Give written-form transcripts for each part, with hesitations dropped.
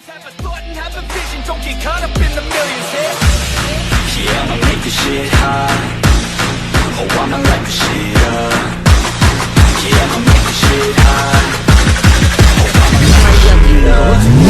Have a thought and have a vision, don't get caught up in the millions, yeah. Yeah, I'ma make this shit hot. Oh, I'ma light this shit up. Yeah, I'ma make this shit hot. Oh, I'ma light this shit up.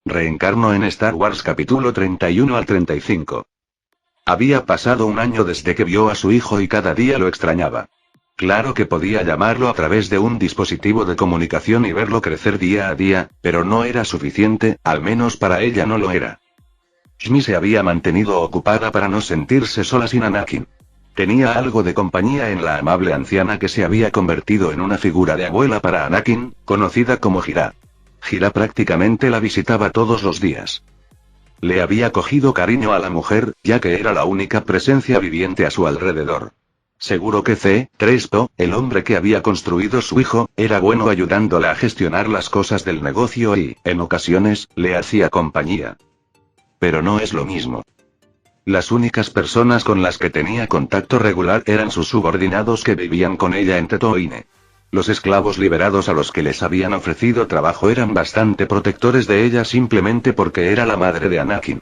Reencarno en Star Wars capítulo 31 al 35. Había pasado un año desde que vio a su hijo y cada día lo extrañaba. Claro que podía llamarlo a través de un dispositivo de comunicación y verlo crecer día a día, pero no era suficiente, al menos para ella no lo era. Shmi se había mantenido ocupada para no sentirse sola sin Anakin. Tenía algo de compañía en la amable anciana que se había convertido en una figura de abuela para Anakin, conocida como Hira. Hira prácticamente la visitaba todos los días. Le había cogido cariño a la mujer, ya que era la única presencia viviente a su alrededor. Seguro que C-3PO, el hombre que había construido su hijo, era bueno ayudándola a gestionar las cosas del negocio y, en ocasiones, le hacía compañía. Pero no es lo mismo. Las únicas personas con las que tenía contacto regular eran sus subordinados que vivían con ella en Tatooine. Los esclavos liberados a los que les habían ofrecido trabajo eran bastante protectores de ella simplemente porque era la madre de Anakin.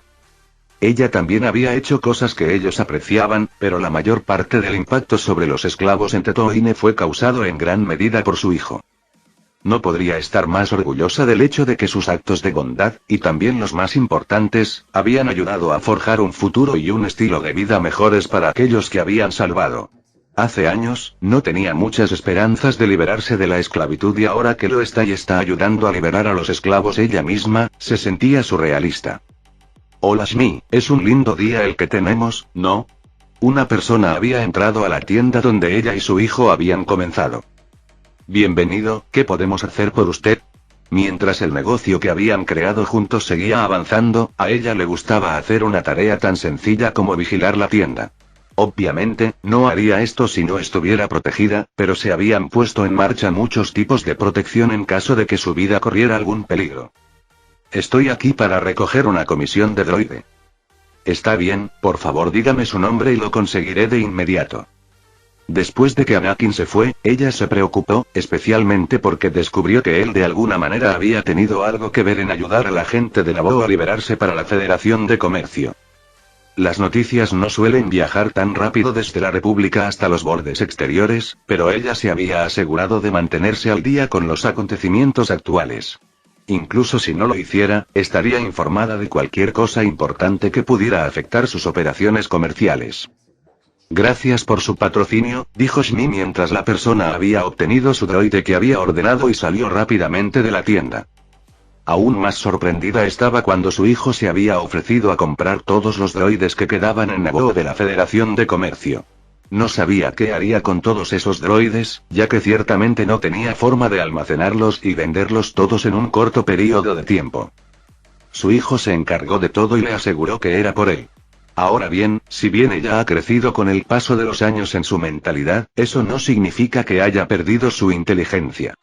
Ella también había hecho cosas que ellos apreciaban, pero la mayor parte del impacto sobre los esclavos en Tatooine fue causado en gran medida por su hijo. No podría estar más orgullosa del hecho de que sus actos de bondad, y también los más importantes, habían ayudado a forjar un futuro y un estilo de vida mejores para aquellos que habían salvado. Hace años, no tenía muchas esperanzas de liberarse de la esclavitud y ahora que lo está y está ayudando a liberar a los esclavos ella misma, se sentía surrealista. Hola Shmi, es un lindo día el que tenemos, ¿no? Una persona había entrado a la tienda donde ella y su hijo habían comenzado. Bienvenido, ¿qué podemos hacer por usted? Mientras el negocio que habían creado juntos seguía avanzando, a ella le gustaba hacer una tarea tan sencilla como vigilar la tienda. Obviamente, no haría esto si no estuviera protegida, pero se habían puesto en marcha muchos tipos de protección en caso de que su vida corriera algún peligro. Estoy aquí para recoger una comisión de droide. Está bien, por favor dígame su nombre y lo conseguiré de inmediato. Después de que Anakin se fue, ella se preocupó, especialmente porque descubrió que él de alguna manera había tenido algo que ver en ayudar a la gente de Naboo a liberarse para la Federación de Comercio. Las noticias no suelen viajar tan rápido desde la República hasta los bordes exteriores, pero ella se había asegurado de mantenerse al día con los acontecimientos actuales. Incluso si no lo hiciera, estaría informada de cualquier cosa importante que pudiera afectar sus operaciones comerciales. Gracias por su patrocinio, dijo Shmi mientras la persona había obtenido su droide que había ordenado y salió rápidamente de la tienda. Aún más sorprendida estaba cuando su hijo se había ofrecido a comprar todos los droides que quedaban en Naboo de la Federación de Comercio. No sabía qué haría con todos esos droides, ya que ciertamente no tenía forma de almacenarlos y venderlos todos en un corto periodo de tiempo. Su hijo se encargó de todo y le aseguró que era por él. Ahora bien, si bien ella ha crecido con el paso de los años en su mentalidad, eso no significa que haya perdido su inteligencia.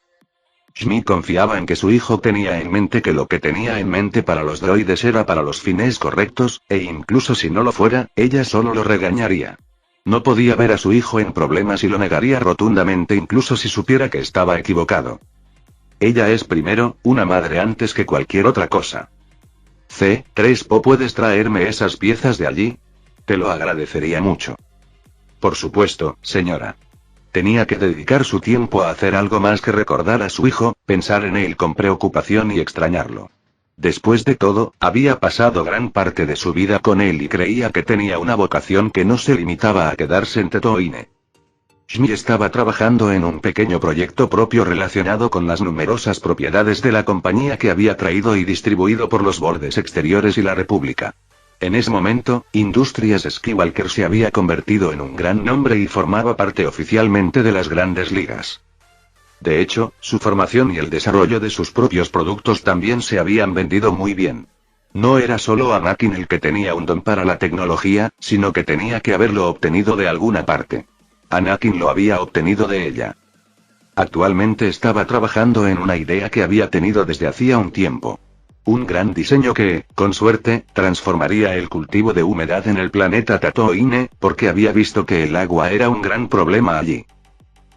Shmi confiaba en que su hijo tenía en mente que lo que tenía en mente para los droides era para los fines correctos, e incluso si no lo fuera, ella solo lo regañaría. No podía ver a su hijo en problemas y lo negaría rotundamente incluso si supiera que estaba equivocado. Ella es primero, una madre antes que cualquier otra cosa. C-3PO, ¿puedes traerme esas piezas de allí? Te lo agradecería mucho. Por supuesto, señora. Tenía que dedicar su tiempo a hacer algo más que recordar a su hijo, pensar en él con preocupación y extrañarlo. Después de todo, había pasado gran parte de su vida con él y creía que tenía una vocación que no se limitaba a quedarse en Tatooine. Shmi estaba trabajando en un pequeño proyecto propio relacionado con las numerosas propiedades de la compañía que había traído y distribuido por los bordes exteriores y la República. En ese momento, Industrias Skywalker se había convertido en un gran nombre y formaba parte oficialmente de las grandes ligas. De hecho, su formación y el desarrollo de sus propios productos también se habían vendido muy bien. No era solo Anakin el que tenía un don para la tecnología, sino que tenía que haberlo obtenido de alguna parte. Anakin lo había obtenido de ella. Actualmente estaba trabajando en una idea que había tenido desde hacía un tiempo. Un gran diseño que, con suerte, transformaría el cultivo de humedad en el planeta Tatooine, porque había visto que el agua era un gran problema allí.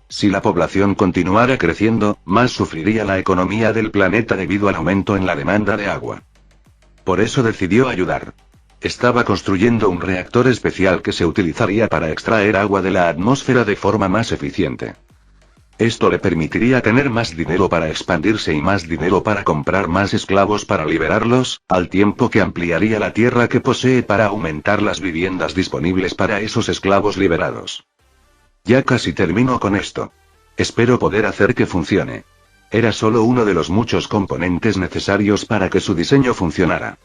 Si la población continuara creciendo, más sufriría la economía del planeta debido al aumento en la demanda de agua. Por eso decidió ayudar. Estaba construyendo un reactor especial que se utilizaría para extraer agua de la atmósfera de forma más eficiente. Esto le permitiría tener más dinero para expandirse y más dinero para comprar más esclavos para liberarlos, al tiempo que ampliaría la tierra que posee para aumentar las viviendas disponibles para esos esclavos liberados. Ya casi termino con esto. Espero poder hacer que funcione. Era solo uno de los muchos componentes necesarios para que su diseño funcionara.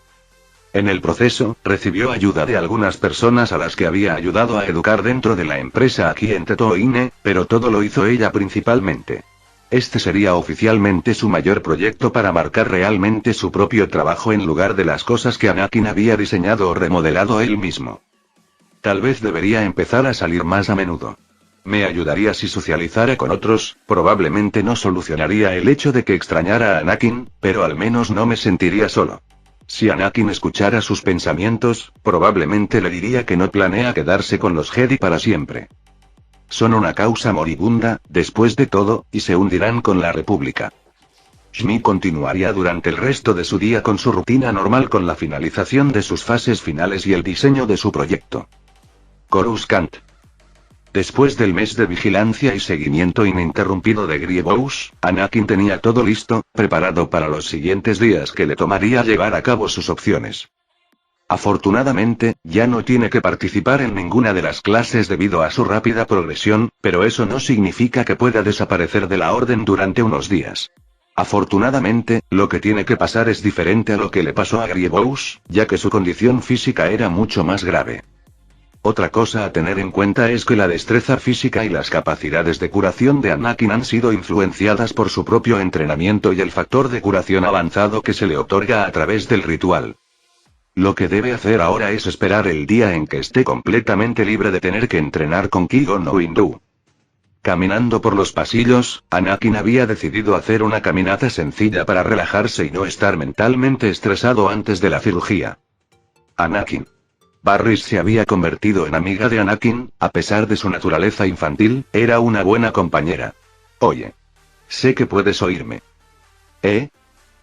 En el proceso, recibió ayuda de algunas personas a las que había ayudado a educar dentro de la empresa aquí en Tatooine, pero todo lo hizo ella principalmente. Este sería oficialmente su mayor proyecto para marcar realmente su propio trabajo en lugar de las cosas que Anakin había diseñado o remodelado él mismo. Tal vez debería empezar a salir más a menudo. Me ayudaría si socializara con otros, probablemente no solucionaría el hecho de que extrañara a Anakin, pero al menos no me sentiría solo. Si Anakin escuchara sus pensamientos, probablemente le diría que no planea quedarse con los Jedi para siempre. Son una causa moribunda, después de todo, y se hundirán con la República. Shmi continuaría durante el resto de su día con su rutina normal con la finalización de sus fases finales y el diseño de su proyecto. Coruscant. Después del mes de vigilancia y seguimiento ininterrumpido de Grievous, Anakin tenía todo listo, preparado para los siguientes días que le tomaría llevar a cabo sus opciones. Afortunadamente, ya no tiene que participar en ninguna de las clases debido a su rápida progresión, pero eso no significa que pueda desaparecer de la orden durante unos días. Afortunadamente, lo que tiene que pasar es diferente a lo que le pasó a Grievous, ya que su condición física era mucho más grave. Otra cosa a tener en cuenta es que la destreza física y las capacidades de curación de Anakin han sido influenciadas por su propio entrenamiento y el factor de curación avanzado que se le otorga a través del ritual. Lo que debe hacer ahora es esperar el día en que esté completamente libre de tener que entrenar con Qui-Gon o Windu. Caminando por los pasillos, Anakin había decidido hacer una caminata sencilla para relajarse y no estar mentalmente estresado antes de la cirugía. Anakin. Barris se había convertido en amiga de Anakin, a pesar de su naturaleza infantil, era una buena compañera. Oye. Sé que puedes oírme.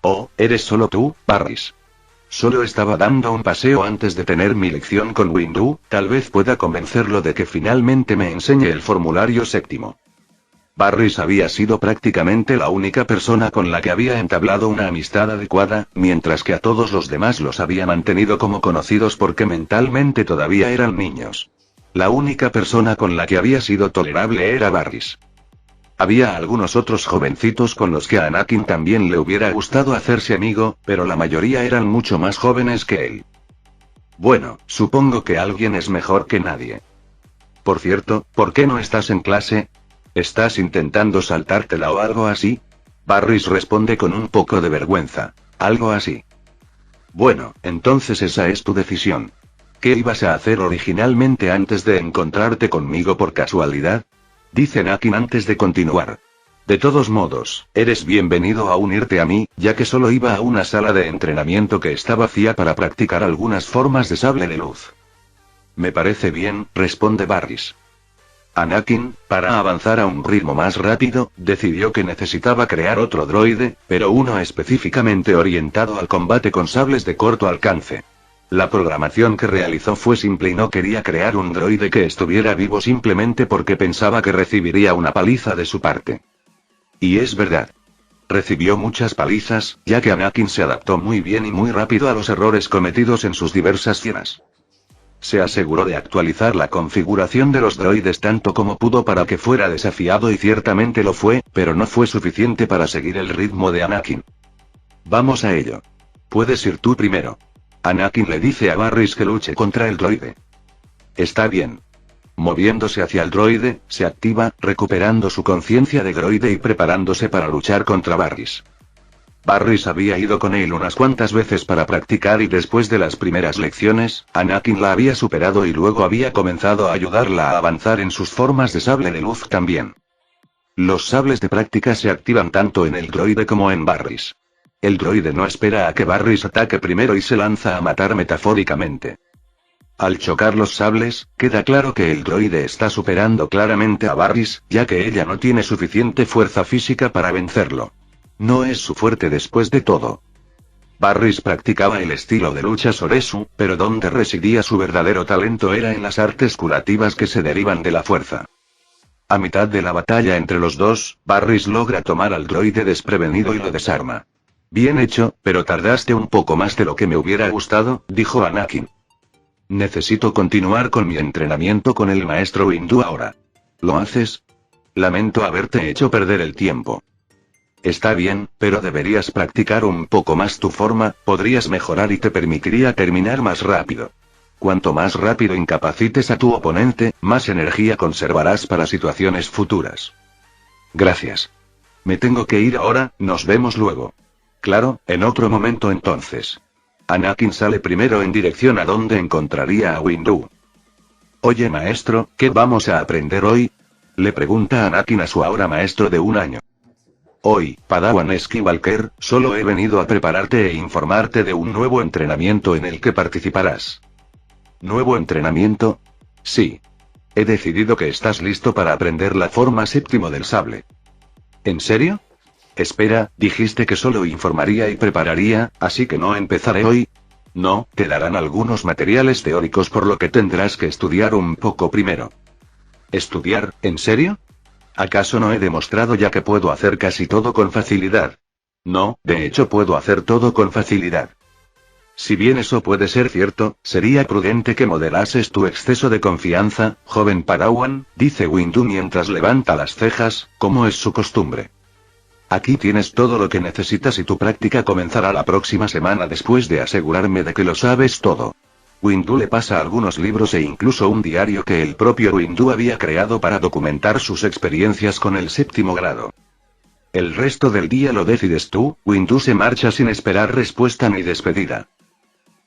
Oh, ¿eres solo tú, Barris? Solo estaba dando un paseo antes de tener mi lección con Windu, tal vez pueda convencerlo de que finalmente me enseñe el formulario séptimo. Barris había sido prácticamente la única persona con la que había entablado una amistad adecuada, mientras que a todos los demás los había mantenido como conocidos porque mentalmente todavía eran niños. La única persona con la que había sido tolerable era Barris. Había algunos otros jovencitos con los que a Anakin también le hubiera gustado hacerse amigo, pero la mayoría eran mucho más jóvenes que él. Bueno, supongo que alguien es mejor que nadie. Por cierto, ¿por qué no estás en clase? ¿Estás intentando saltártela o algo así? Barris responde con un poco de vergüenza. Algo así. Bueno, entonces esa es tu decisión. ¿Qué ibas a hacer originalmente antes de encontrarte conmigo por casualidad? Dice Anakin antes de continuar. De todos modos, eres bienvenido a unirte a mí, ya que solo iba a una sala de entrenamiento que está vacía para practicar algunas formas de sable de luz. Me parece bien, responde Barris. Anakin, para avanzar a un ritmo más rápido, decidió que necesitaba crear otro droide, pero uno específicamente orientado al combate con sables de corto alcance. La programación que realizó fue simple y no quería crear un droide que estuviera vivo simplemente porque pensaba que recibiría una paliza de su parte. Y es verdad. Recibió muchas palizas, ya que Anakin se adaptó muy bien y muy rápido a los errores cometidos en sus diversas cenas. Se aseguró de actualizar la configuración de los droides tanto como pudo para que fuera desafiado y ciertamente lo fue, pero no fue suficiente para seguir el ritmo de Anakin. Vamos a ello. Puedes ir tú primero. Anakin le dice a Barris que luche contra el droide. Está bien. Moviéndose hacia el droide, se activa, recuperando su conciencia de droide y preparándose para luchar contra Barris. Barris había ido con él unas cuantas veces para practicar y después de las primeras lecciones, Anakin la había superado y luego había comenzado a ayudarla a avanzar en sus formas de sable de luz también. Los sables de práctica se activan tanto en el droide como en Barris. El droide no espera a que Barris ataque primero y se lanza a matar metafóricamente. Al chocar los sables, queda claro que el droide está superando claramente a Barris, ya que ella no tiene suficiente fuerza física para vencerlo. No es su fuerte después de todo. Barris practicaba el estilo de lucha Soresu, pero donde residía su verdadero talento era en las artes curativas que se derivan de la fuerza. A mitad de la batalla entre los dos, Barris logra tomar al droide desprevenido y lo desarma. Bien hecho, pero tardaste un poco más de lo que me hubiera gustado, dijo Anakin. Necesito continuar con mi entrenamiento con el maestro Windu ahora. ¿Lo haces? Lamento haberte hecho perder el tiempo. Está bien, pero deberías practicar un poco más tu forma, podrías mejorar y te permitiría terminar más rápido. Cuanto más rápido incapacites a tu oponente, más energía conservarás para situaciones futuras. Gracias. Me tengo que ir ahora, nos vemos luego. Claro, en otro momento entonces. Anakin sale primero en dirección a donde encontraría a Windu. Oye maestro, ¿qué vamos a aprender hoy? Le pregunta Anakin a su ahora maestro de 1 año. Hoy, Padawan Skywalker, solo he venido a prepararte e informarte de un nuevo entrenamiento en el que participarás. ¿Nuevo entrenamiento? Sí. He decidido que estás listo para aprender la forma séptimo del sable. ¿En serio? Espera, dijiste que solo informaría y prepararía, así que no empezaré hoy. No, te darán algunos materiales teóricos por lo que tendrás que estudiar un poco primero. ¿Estudiar, en serio? ¿Acaso no he demostrado ya que puedo hacer casi todo con facilidad? No, de hecho puedo hacer todo con facilidad. Si bien eso puede ser cierto, sería prudente que moderases tu exceso de confianza, joven Padawan, dice Windu mientras levanta las cejas, como es su costumbre. Aquí tienes todo lo que necesitas y tu práctica comenzará la próxima semana después de asegurarme de que lo sabes todo. Windu le pasa algunos libros e incluso un diario que el propio Windu había creado para documentar sus experiencias con el séptimo grado. El resto del día lo decides tú. Windu se marcha sin esperar respuesta ni despedida.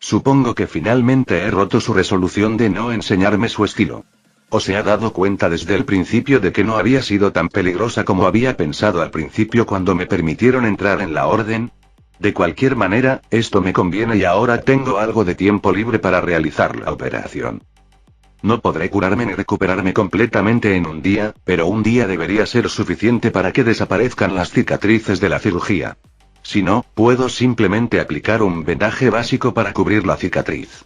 Supongo que finalmente he roto su resolución de no enseñarme su estilo. ¿O se ha dado cuenta desde el principio de que no había sido tan peligrosa como había pensado al principio cuando me permitieron entrar en la orden? De cualquier manera, esto me conviene y ahora tengo algo de tiempo libre para realizar la operación. No podré curarme ni recuperarme completamente en un día, pero un día debería ser suficiente para que desaparezcan las cicatrices de la cirugía. Si no, puedo simplemente aplicar un vendaje básico para cubrir la cicatriz.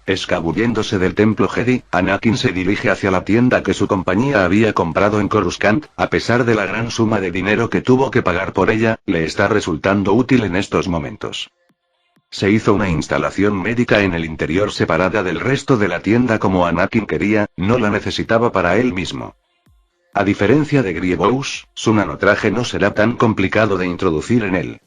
Escabulléndose del templo Jedi, Anakin se dirige hacia la tienda que su compañía había comprado en Coruscant. A pesar de la gran suma de dinero que tuvo que pagar por ella, le está resultando útil en estos momentos. Se hizo una instalación médica en el interior separada del resto de la tienda como Anakin quería, no la necesitaba para él mismo. A diferencia de Grievous, su nanotraje no será tan complicado de introducir en él.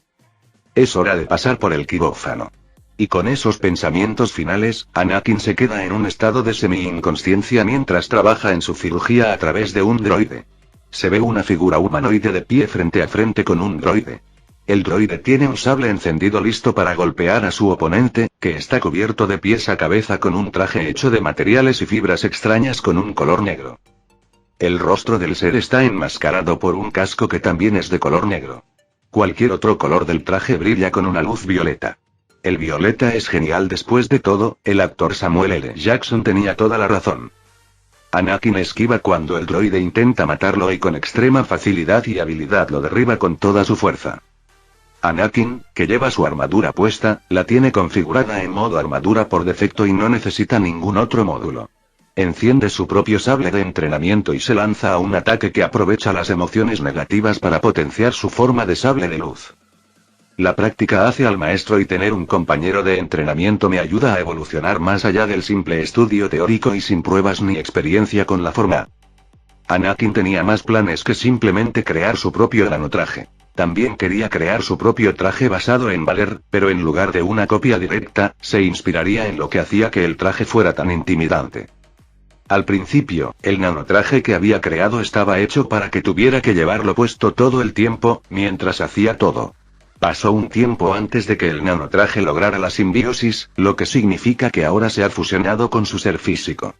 Es hora de pasar por el quirófano. Y con esos pensamientos finales, Anakin se queda en un estado de semi-inconsciencia mientras trabaja en su cirugía a través de un droide. Se ve una figura humanoide de pie frente a frente con un droide. El droide tiene un sable encendido listo para golpear a su oponente, que está cubierto de pies a cabeza con un traje hecho de materiales y fibras extrañas con un color negro. El rostro del ser está enmascarado por un casco que también es de color negro. Cualquier otro color del traje brilla con una luz violeta. El violeta es genial después de todo, el actor Samuel L. Jackson tenía toda la razón. Anakin esquiva cuando el droide intenta matarlo y con extrema facilidad y habilidad lo derriba con toda su fuerza. Anakin, que lleva su armadura puesta, la tiene configurada en modo armadura por defecto y no necesita ningún otro módulo. Enciende su propio sable de entrenamiento y se lanza a un ataque que aprovecha las emociones negativas para potenciar su forma de sable de luz. La práctica hace al maestro y tener un compañero de entrenamiento me ayuda a evolucionar más allá del simple estudio teórico y sin pruebas ni experiencia con la forma. Anakin tenía más planes que simplemente crear su propio nanotraje. También quería crear su propio traje basado en Valer, pero en lugar de una copia directa, se inspiraría en lo que hacía que el traje fuera tan intimidante. Al principio, el nanotraje que había creado estaba hecho para que tuviera que llevarlo puesto todo el tiempo, mientras hacía todo. Pasó un tiempo antes de que el nanotraje lograra la simbiosis, lo que significa que ahora se ha fusionado con su ser físico.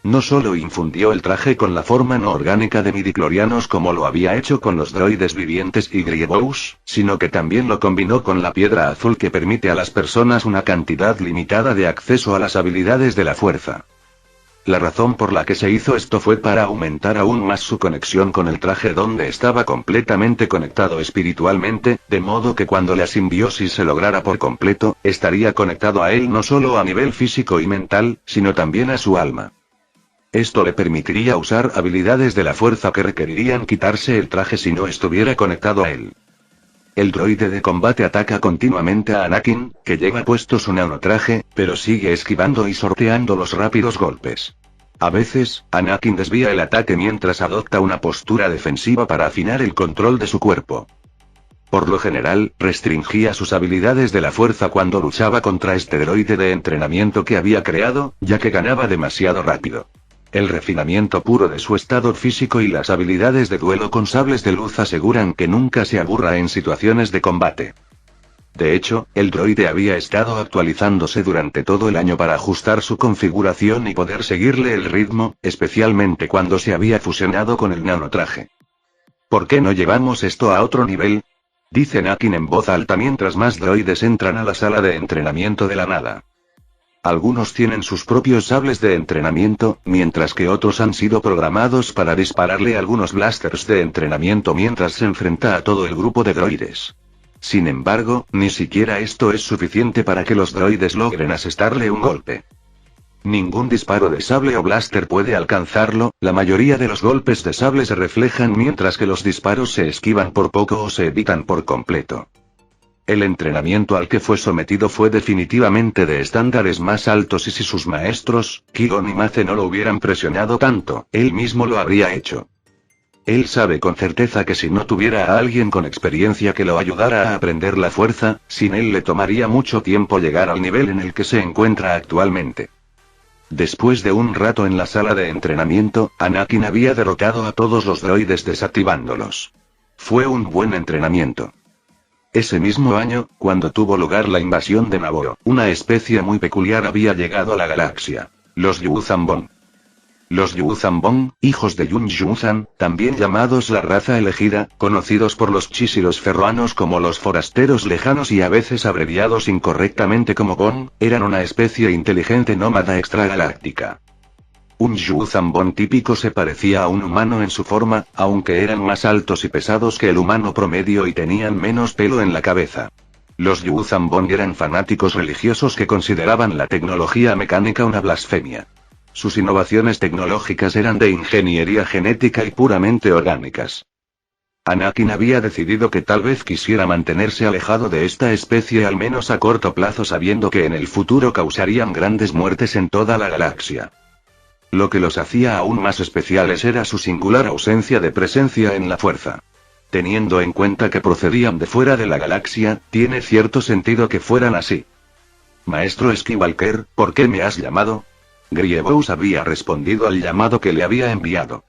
No solo infundió el traje con la forma no orgánica de midichlorianos como lo había hecho con los droides vivientes y Grievous, sino que también lo combinó con la piedra azul que permite a las personas una cantidad limitada de acceso a las habilidades de la fuerza. La razón por la que se hizo esto fue para aumentar aún más su conexión con el traje donde estaba completamente conectado espiritualmente, de modo que cuando la simbiosis se lograra por completo, estaría conectado a él no solo a nivel físico y mental, sino también a su alma. Esto le permitiría usar habilidades de la fuerza que requerirían quitarse el traje si no estuviera conectado a él. El droide de combate ataca continuamente a Anakin, que lleva puesto su nanotraje, pero sigue esquivando y sorteando los rápidos golpes. A veces, Anakin desvía el ataque mientras adopta una postura defensiva para afinar el control de su cuerpo. Por lo general, restringía sus habilidades de la fuerza cuando luchaba contra este droide de entrenamiento que había creado, ya que ganaba demasiado rápido. El refinamiento puro de su estado físico y las habilidades de duelo con sables de luz aseguran que nunca se aburra en situaciones de combate. De hecho, el droide había estado actualizándose durante todo el año para ajustar su configuración y poder seguirle el ritmo, especialmente cuando se había fusionado con el nanotraje. ¿Por qué no llevamos esto a otro nivel?, dice Anakin en voz alta mientras más droides entran a la sala de entrenamiento de la nada. Algunos tienen sus propios sables de entrenamiento, mientras que otros han sido programados para dispararle algunos blasters de entrenamiento mientras se enfrenta a todo el grupo de droides. Sin embargo, ni siquiera esto es suficiente para que los droides logren asestarle un golpe. Ningún disparo de sable o blaster puede alcanzarlo, la mayoría de los golpes de sable se reflejan mientras que los disparos se esquivan por poco o se evitan por completo. El entrenamiento al que fue sometido fue definitivamente de estándares más altos y si sus maestros, Qui-Gon y Mace no lo hubieran presionado tanto, él mismo lo habría hecho. Él sabe con certeza que si no tuviera a alguien con experiencia que lo ayudara a aprender la fuerza, sin él le tomaría mucho tiempo llegar al nivel en el que se encuentra actualmente. Después de un rato en la sala de entrenamiento, Anakin había derrotado a todos los droides desactivándolos. Fue un buen entrenamiento. Ese mismo año, cuando tuvo lugar la invasión de Naboo, una especie muy peculiar había llegado a la galaxia: los Yuuzhan. Los Yuuzhan, hijos de Yun Yuuzhan, también llamados la raza elegida, conocidos por los Chiss y los ferroanos como los forasteros lejanos y a veces abreviados incorrectamente como Bon, eran una especie inteligente nómada extragaláctica. Un Yuuzhan típico se parecía a un humano en su forma, aunque eran más altos y pesados que el humano promedio y tenían menos pelo en la cabeza. Los Yuuzhan eran fanáticos religiosos que consideraban la tecnología mecánica una blasfemia. Sus innovaciones tecnológicas eran de ingeniería genética y puramente orgánicas. Anakin había decidido que tal vez quisiera mantenerse alejado de esta especie al menos a corto plazo sabiendo que en el futuro causarían grandes muertes en toda la galaxia. Lo que los hacía aún más especiales era su singular ausencia de presencia en la fuerza. Teniendo en cuenta que procedían de fuera de la galaxia, tiene cierto sentido que fueran así. Maestro Skywalker, ¿por qué me has llamado? Grievous había respondido al llamado que le había enviado.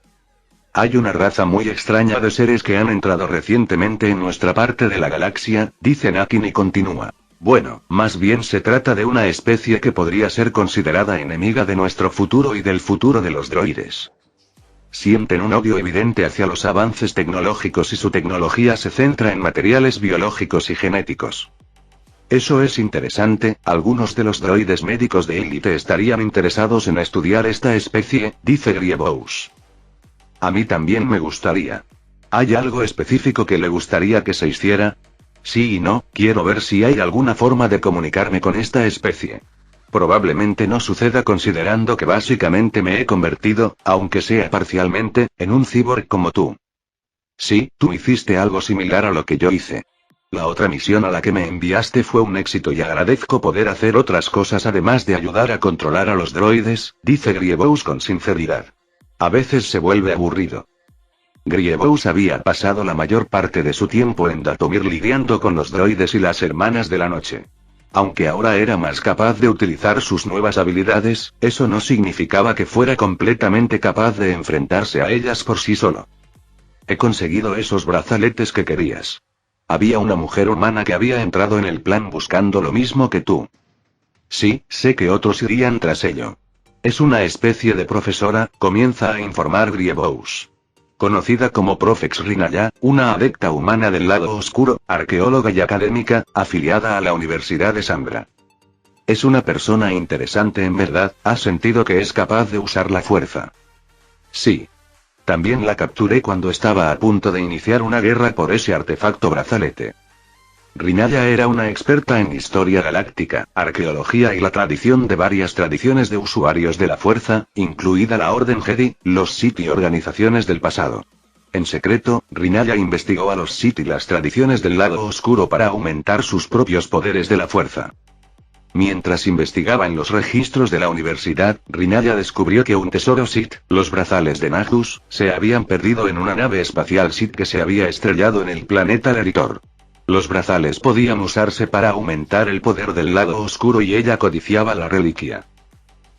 Hay una raza muy extraña de seres que han entrado recientemente en nuestra parte de la galaxia, dice Anakin y continúa. Bueno, más bien se trata de una especie que podría ser considerada enemiga de nuestro futuro y del futuro de los droides. Sienten un odio evidente hacia los avances tecnológicos y su tecnología se centra en materiales biológicos y genéticos. Eso es interesante, algunos de los droides médicos de élite estarían interesados en estudiar esta especie, dice Grievous. A mí también me gustaría. ¿Hay algo específico que le gustaría que se hiciera? Sí y no, quiero ver si hay alguna forma de comunicarme con esta especie. Probablemente no suceda considerando que básicamente me he convertido, aunque sea parcialmente, en un cyborg como tú. Sí, tú hiciste algo similar a lo que yo hice. La otra misión a la que me enviaste fue un éxito y agradezco poder hacer otras cosas además de ayudar a controlar a los droides, dice Grievous con sinceridad. A veces se vuelve aburrido. Grievous había pasado la mayor parte de su tiempo en Dathomir lidiando con los droides y las hermanas de la noche. Aunque ahora era más capaz de utilizar sus nuevas habilidades, eso no significaba que fuera completamente capaz de enfrentarse a ellas por sí solo. He conseguido esos brazaletes que querías. Había una mujer humana que había entrado en el plan buscando lo mismo que tú. Sí, sé que otros irían tras ello. Es una especie de profesora, comienza a informar Grievous. Conocida como Profex Rinaya, una adepta humana del lado oscuro, arqueóloga y académica, afiliada a la Universidad de Sambra. Es una persona interesante en verdad, ¿has sentido que es capaz de usar la fuerza? Sí. También la capturé cuando estaba a punto de iniciar una guerra por ese artefacto brazalete. Rinaya era una experta en historia galáctica, arqueología y la tradición de varias tradiciones de usuarios de la fuerza, incluida la Orden Jedi, los Sith y organizaciones del pasado. En secreto, Rinaya investigó a los Sith y las tradiciones del lado oscuro para aumentar sus propios poderes de la fuerza. Mientras investigaba en los registros de la universidad, Rinaya descubrió que un tesoro Sith, los brazales de Nagus, se habían perdido en una nave espacial Sith que se había estrellado en el planeta Leritor. Los brazales podían usarse para aumentar el poder del lado oscuro y ella codiciaba la reliquia.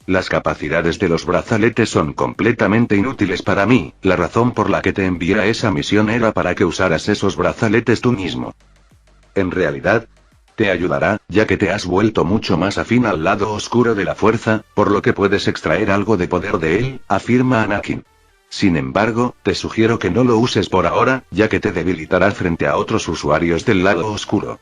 Las capacidades de los brazaletes son completamente inútiles para mí, la razón por la que te envié a esa misión era para que usaras esos brazaletes tú mismo. En realidad, te ayudará, ya que te has vuelto mucho más afín al lado oscuro de la fuerza, por lo que puedes extraer algo de poder de él, afirma Anakin. Sin embargo, te sugiero que no lo uses por ahora, ya que te debilitará frente a otros usuarios del lado oscuro.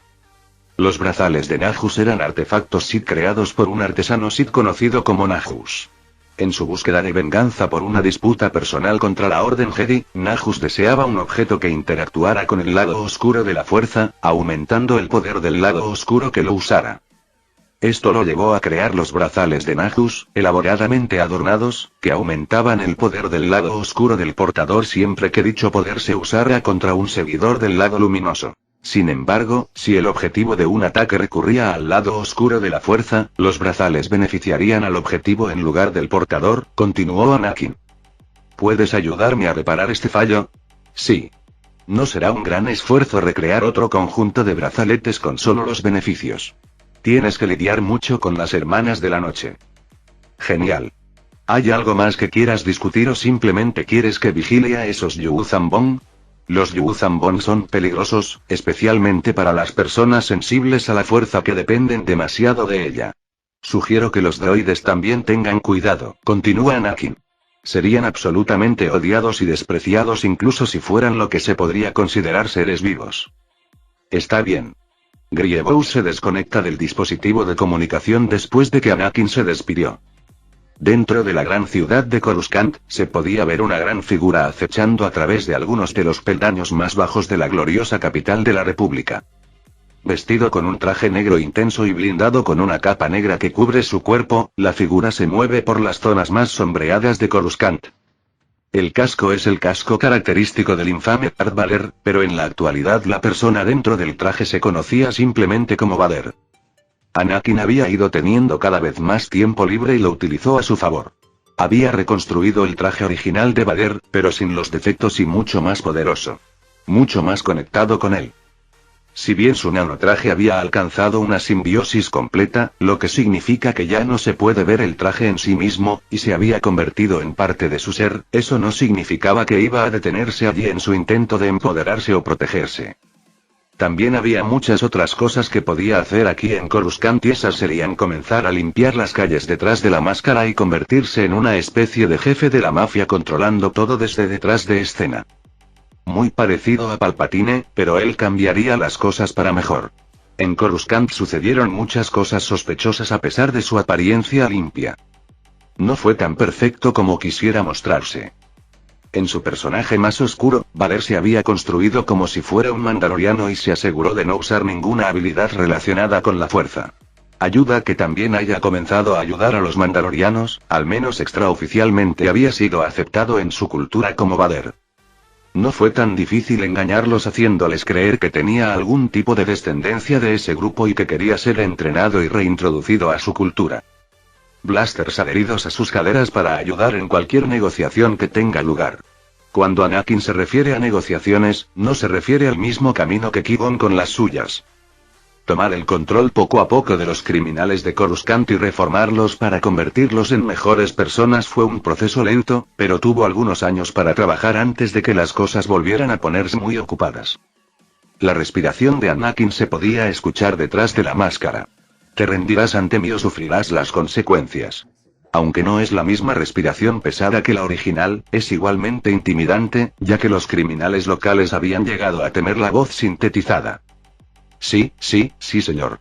Los brazales de Nagus eran artefactos Sith creados por un artesano Sith conocido como Nagus. En su búsqueda de venganza por una disputa personal contra la Orden Jedi, Nagus deseaba un objeto que interactuara con el lado oscuro de la fuerza, aumentando el poder del lado oscuro que lo usara. Esto lo llevó a crear los brazales de Nagus, elaboradamente adornados, que aumentaban el poder del lado oscuro del portador siempre que dicho poder se usara contra un seguidor del lado luminoso. Sin embargo, si el objetivo de un ataque recurría al lado oscuro de la fuerza, los brazales beneficiarían al objetivo en lugar del portador, continuó Anakin. ¿Puedes ayudarme a reparar este fallo? Sí. No será un gran esfuerzo recrear otro conjunto de brazaletes con solo los beneficios. Tienes que lidiar mucho con las hermanas de la noche. Genial. ¿Hay algo más que quieras discutir o simplemente quieres que vigile a esos Yuuzhan-Vong? Los Yuuzhan-Vong son peligrosos, especialmente para las personas sensibles a la fuerza que dependen demasiado de ella. Sugiero que los droides también tengan cuidado, continúa Anakin. Serían absolutamente odiados y despreciados incluso si fueran lo que se podría considerar seres vivos. Está bien. Grievous se desconecta del dispositivo de comunicación después de que Anakin se despidió. Dentro de la gran ciudad de Coruscant, se podía ver una gran figura acechando a través de algunos de los peldaños más bajos de la gloriosa capital de la República. Vestido con un traje negro intenso y blindado con una capa negra que cubre su cuerpo, la figura se mueve por las zonas más sombreadas de Coruscant. El casco es el casco característico del infame Darth Vader, pero en la actualidad la persona dentro del traje se conocía simplemente como Vader. Anakin había ido teniendo cada vez más tiempo libre y lo utilizó a su favor. Había reconstruido el traje original de Vader, pero sin los defectos y mucho más poderoso. Mucho más conectado con él. Si bien su nanotraje había alcanzado una simbiosis completa, lo que significa que ya no se puede ver el traje en sí mismo, y se había convertido en parte de su ser, eso no significaba que iba a detenerse allí en su intento de empoderarse o protegerse. También había muchas otras cosas que podía hacer aquí en Coruscant y esas serían comenzar a limpiar las calles detrás de la máscara y convertirse en una especie de jefe de la mafia controlando todo desde detrás de escena. Muy parecido a Palpatine, pero él cambiaría las cosas para mejor. En Coruscant sucedieron muchas cosas sospechosas a pesar de su apariencia limpia. No fue tan perfecto como quisiera mostrarse. En su personaje más oscuro, Vader se había construido como si fuera un mandaloriano y se aseguró de no usar ninguna habilidad relacionada con la fuerza. Ayuda que también haya comenzado a ayudar a los mandalorianos, al menos extraoficialmente había sido aceptado en su cultura como Vader. No fue tan difícil engañarlos haciéndoles creer que tenía algún tipo de descendencia de ese grupo y que quería ser entrenado y reintroducido a su cultura. Blasters adheridos a sus caderas para ayudar en cualquier negociación que tenga lugar. Cuando Anakin se refiere a negociaciones, no se refiere al mismo camino que Qui-Gon con las suyas. Tomar el control poco a poco de los criminales de Coruscant y reformarlos para convertirlos en mejores personas fue un proceso lento, pero tuvo algunos años para trabajar antes de que las cosas volvieran a ponerse muy ocupadas. La respiración de Anakin se podía escuchar detrás de la máscara. Te rendirás ante mí o sufrirás las consecuencias. Aunque no es la misma respiración pesada que la original, es igualmente intimidante, ya que los criminales locales habían llegado a temer la voz sintetizada. Sí, señor.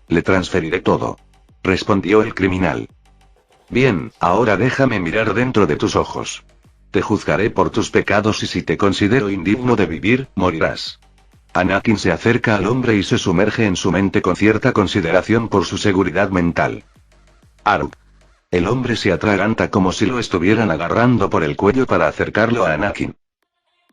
Le transferiré todo. Respondió el criminal. Bien, ahora déjame mirar dentro de tus ojos. Te juzgaré por tus pecados y si te considero indigno de vivir, morirás. Anakin se acerca al hombre y se sumerge en su mente con cierta consideración por su seguridad mental. Arg. El hombre se atraganta como si lo estuvieran agarrando por el cuello para acercarlo a Anakin.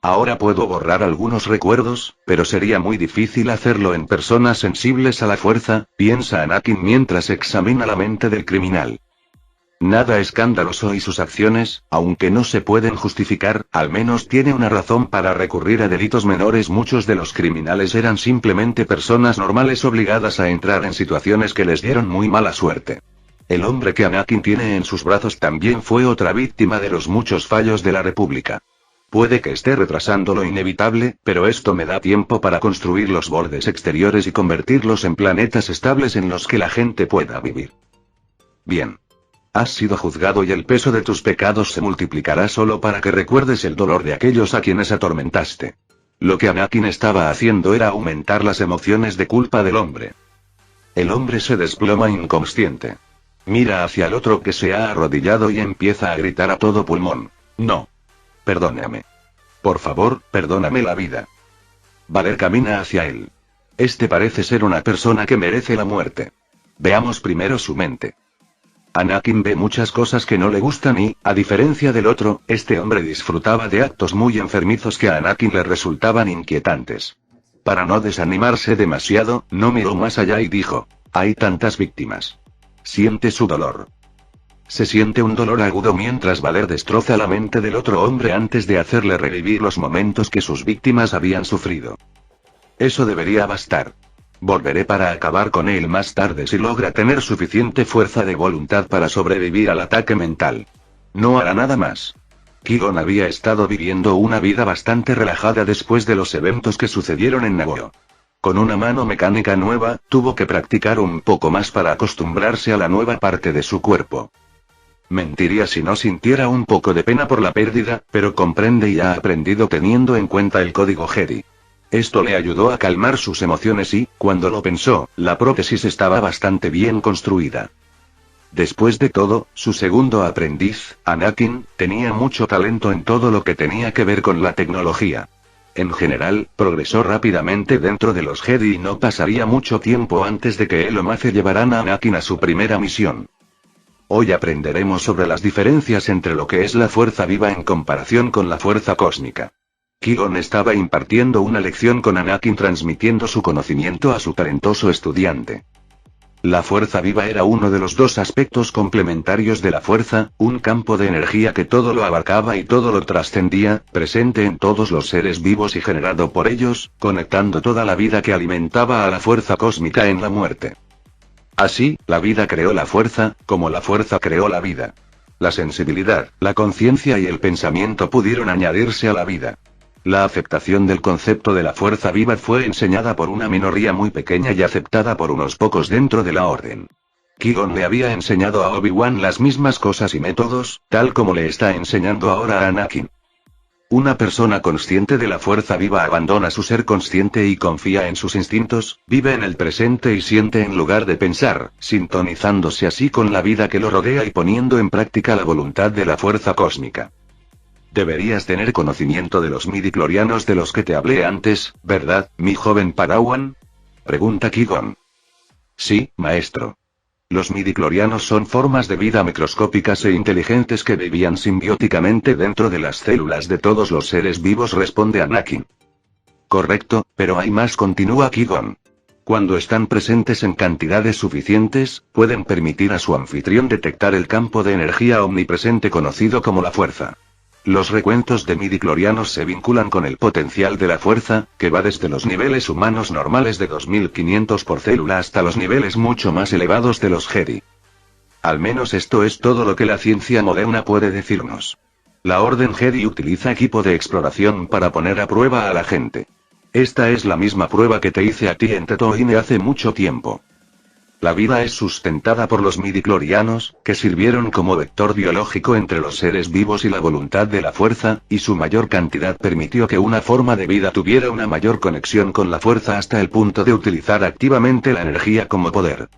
Ahora puedo borrar algunos recuerdos, pero sería muy difícil hacerlo en personas sensibles a la fuerza, piensa Anakin mientras examina la mente del criminal. Nada escandaloso y sus acciones, aunque no se pueden justificar, al menos tiene una razón para recurrir a delitos menores. Muchos de los criminales eran simplemente personas normales obligadas a entrar en situaciones que les dieron muy mala suerte. El hombre que Anakin tiene en sus brazos también fue otra víctima de los muchos fallos de la República. Puede que esté retrasando lo inevitable, pero esto me da tiempo para construir los bordes exteriores y convertirlos en planetas estables en los que la gente pueda vivir. Bien. Has sido juzgado y el peso de tus pecados se multiplicará solo para que recuerdes el dolor de aquellos a quienes atormentaste. Lo que Anakin estaba haciendo era aumentar las emociones de culpa del hombre. El hombre se desploma inconsciente. Mira hacia el otro que se ha arrodillado y empieza a gritar a todo pulmón. No. Perdóname. Por favor, perdóname la vida. Valer camina hacia él. Este parece ser una persona que merece la muerte. Veamos primero su mente. Anakin ve muchas cosas que no le gustan y, a diferencia del otro, este hombre disfrutaba de actos muy enfermizos que a Anakin le resultaban inquietantes. Para no desanimarse demasiado, no miró más allá y dijo, hay tantas víctimas. Siente su dolor. Se siente un dolor agudo mientras Valer destroza la mente del otro hombre antes de hacerle revivir los momentos que sus víctimas habían sufrido. Eso debería bastar. Volveré para acabar con él más tarde si logra tener suficiente fuerza de voluntad para sobrevivir al ataque mental. No hará nada más. Qui-Gon había estado viviendo una vida bastante relajada después de los eventos que sucedieron en Naboo. Con una mano mecánica nueva, tuvo que practicar un poco más para acostumbrarse a la nueva parte de su cuerpo. Mentiría si no sintiera un poco de pena por la pérdida, pero comprende y ha aprendido teniendo en cuenta el código Jedi. Esto le ayudó a calmar sus emociones y, cuando lo pensó, la prótesis estaba bastante bien construida. Después de todo, su segundo aprendiz, Anakin, tenía mucho talento en todo lo que tenía que ver con la tecnología. En general, progresó rápidamente dentro de los Jedi y no pasaría mucho tiempo antes de que él o Mace llevaran a Anakin a su primera misión. Hoy aprenderemos sobre las diferencias entre lo que es la fuerza viva en comparación con la fuerza cósmica. Qui-Gon estaba impartiendo una lección con Anakin transmitiendo su conocimiento a su talentoso estudiante. La fuerza viva era uno de los dos aspectos complementarios de la fuerza, un campo de energía que todo lo abarcaba y todo lo trascendía, presente en todos los seres vivos y generado por ellos, conectando toda la vida que alimentaba a la fuerza cósmica en la muerte. Así, la vida creó la fuerza, como la fuerza creó la vida. La sensibilidad, la conciencia y el pensamiento pudieron añadirse a la vida. La aceptación del concepto de la fuerza viva fue enseñada por una minoría muy pequeña y aceptada por unos pocos dentro de la orden. Qui-Gon le había enseñado a Obi-Wan las mismas cosas y métodos, tal como le está enseñando ahora a Anakin. Una persona consciente de la fuerza viva abandona su ser consciente y confía en sus instintos, vive en el presente y siente en lugar de pensar, sintonizándose así con la vida que lo rodea y poniendo en práctica la voluntad de la fuerza cósmica. Deberías tener conocimiento de los midichlorianos de los que te hablé antes, ¿verdad, mi joven Padawan? Pregunta Qui-Gon. Sí, maestro. Los midichlorianos son formas de vida microscópicas e inteligentes que vivían simbióticamente dentro de las células de todos los seres vivos, responde Anakin. Correcto, pero hay más, continúa Qui-Gon. Cuando están presentes en cantidades suficientes, pueden permitir a su anfitrión detectar el campo de energía omnipresente conocido como la fuerza. Los recuentos de midichlorianos se vinculan con el potencial de la fuerza, que va desde los niveles humanos normales de 2500 por célula hasta los niveles mucho más elevados de los Jedi. Al menos esto es todo lo que la ciencia moderna puede decirnos. La Orden Jedi utiliza equipo de exploración para poner a prueba a la gente. Esta es la misma prueba que te hice a ti en Tatooine hace mucho tiempo. La vida es sustentada por los midichlorianos, que sirvieron como vector biológico entre los seres vivos y la voluntad de la fuerza, y su mayor cantidad permitió que una forma de vida tuviera una mayor conexión con la fuerza hasta el punto de utilizar activamente la energía como poder.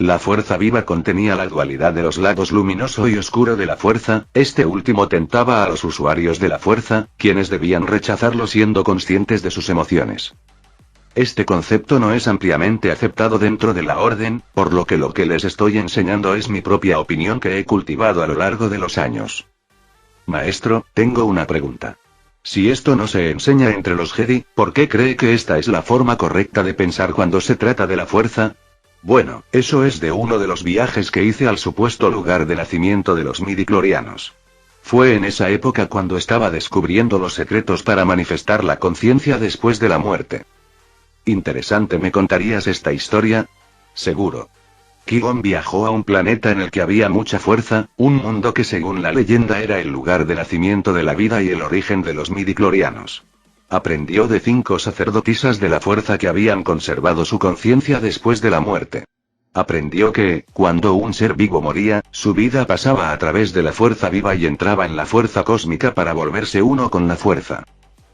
La fuerza viva contenía la dualidad de los lados luminoso y oscuro de la fuerza, este último tentaba a los usuarios de la fuerza, quienes debían rechazarlo siendo conscientes de sus emociones. Este concepto no es ampliamente aceptado dentro de la orden, por lo que les estoy enseñando es mi propia opinión que he cultivado a lo largo de los años. Maestro, tengo una pregunta. Si esto no se enseña entre los Jedi, ¿por qué cree que esta es la forma correcta de pensar cuando se trata de la fuerza? Bueno, eso es de uno de los viajes que hice al supuesto lugar de nacimiento de los midichlorianos. Fue en esa época cuando estaba descubriendo los secretos para manifestar la conciencia después de la muerte. Interesante, ¿me contarías esta historia? Seguro. Qui-Gon viajó a un planeta en el que había mucha fuerza, un mundo que según la leyenda era el lugar de nacimiento de la vida y el origen de los midichlorianos. Aprendió de 5 sacerdotisas de la fuerza que habían conservado su conciencia después de la muerte. Aprendió que, cuando un ser vivo moría, su vida pasaba a través de la fuerza viva y entraba en la fuerza cósmica para volverse uno con la fuerza.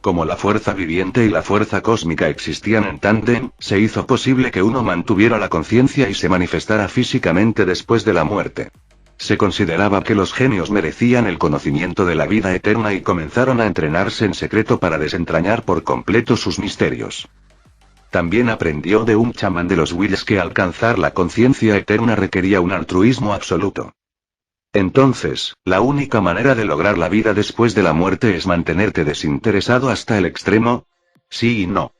Como la fuerza viviente y la fuerza cósmica existían en tándem, se hizo posible que uno mantuviera la conciencia y se manifestara físicamente después de la muerte. Se consideraba que los genios merecían el conocimiento de la vida eterna y comenzaron a entrenarse en secreto para desentrañar por completo sus misterios. También aprendió de un chamán de los Wills que alcanzar la conciencia eterna requería un altruismo absoluto. Entonces, la única manera de lograr la vida después de la muerte es mantenerte desinteresado hasta el extremo. Sí y no.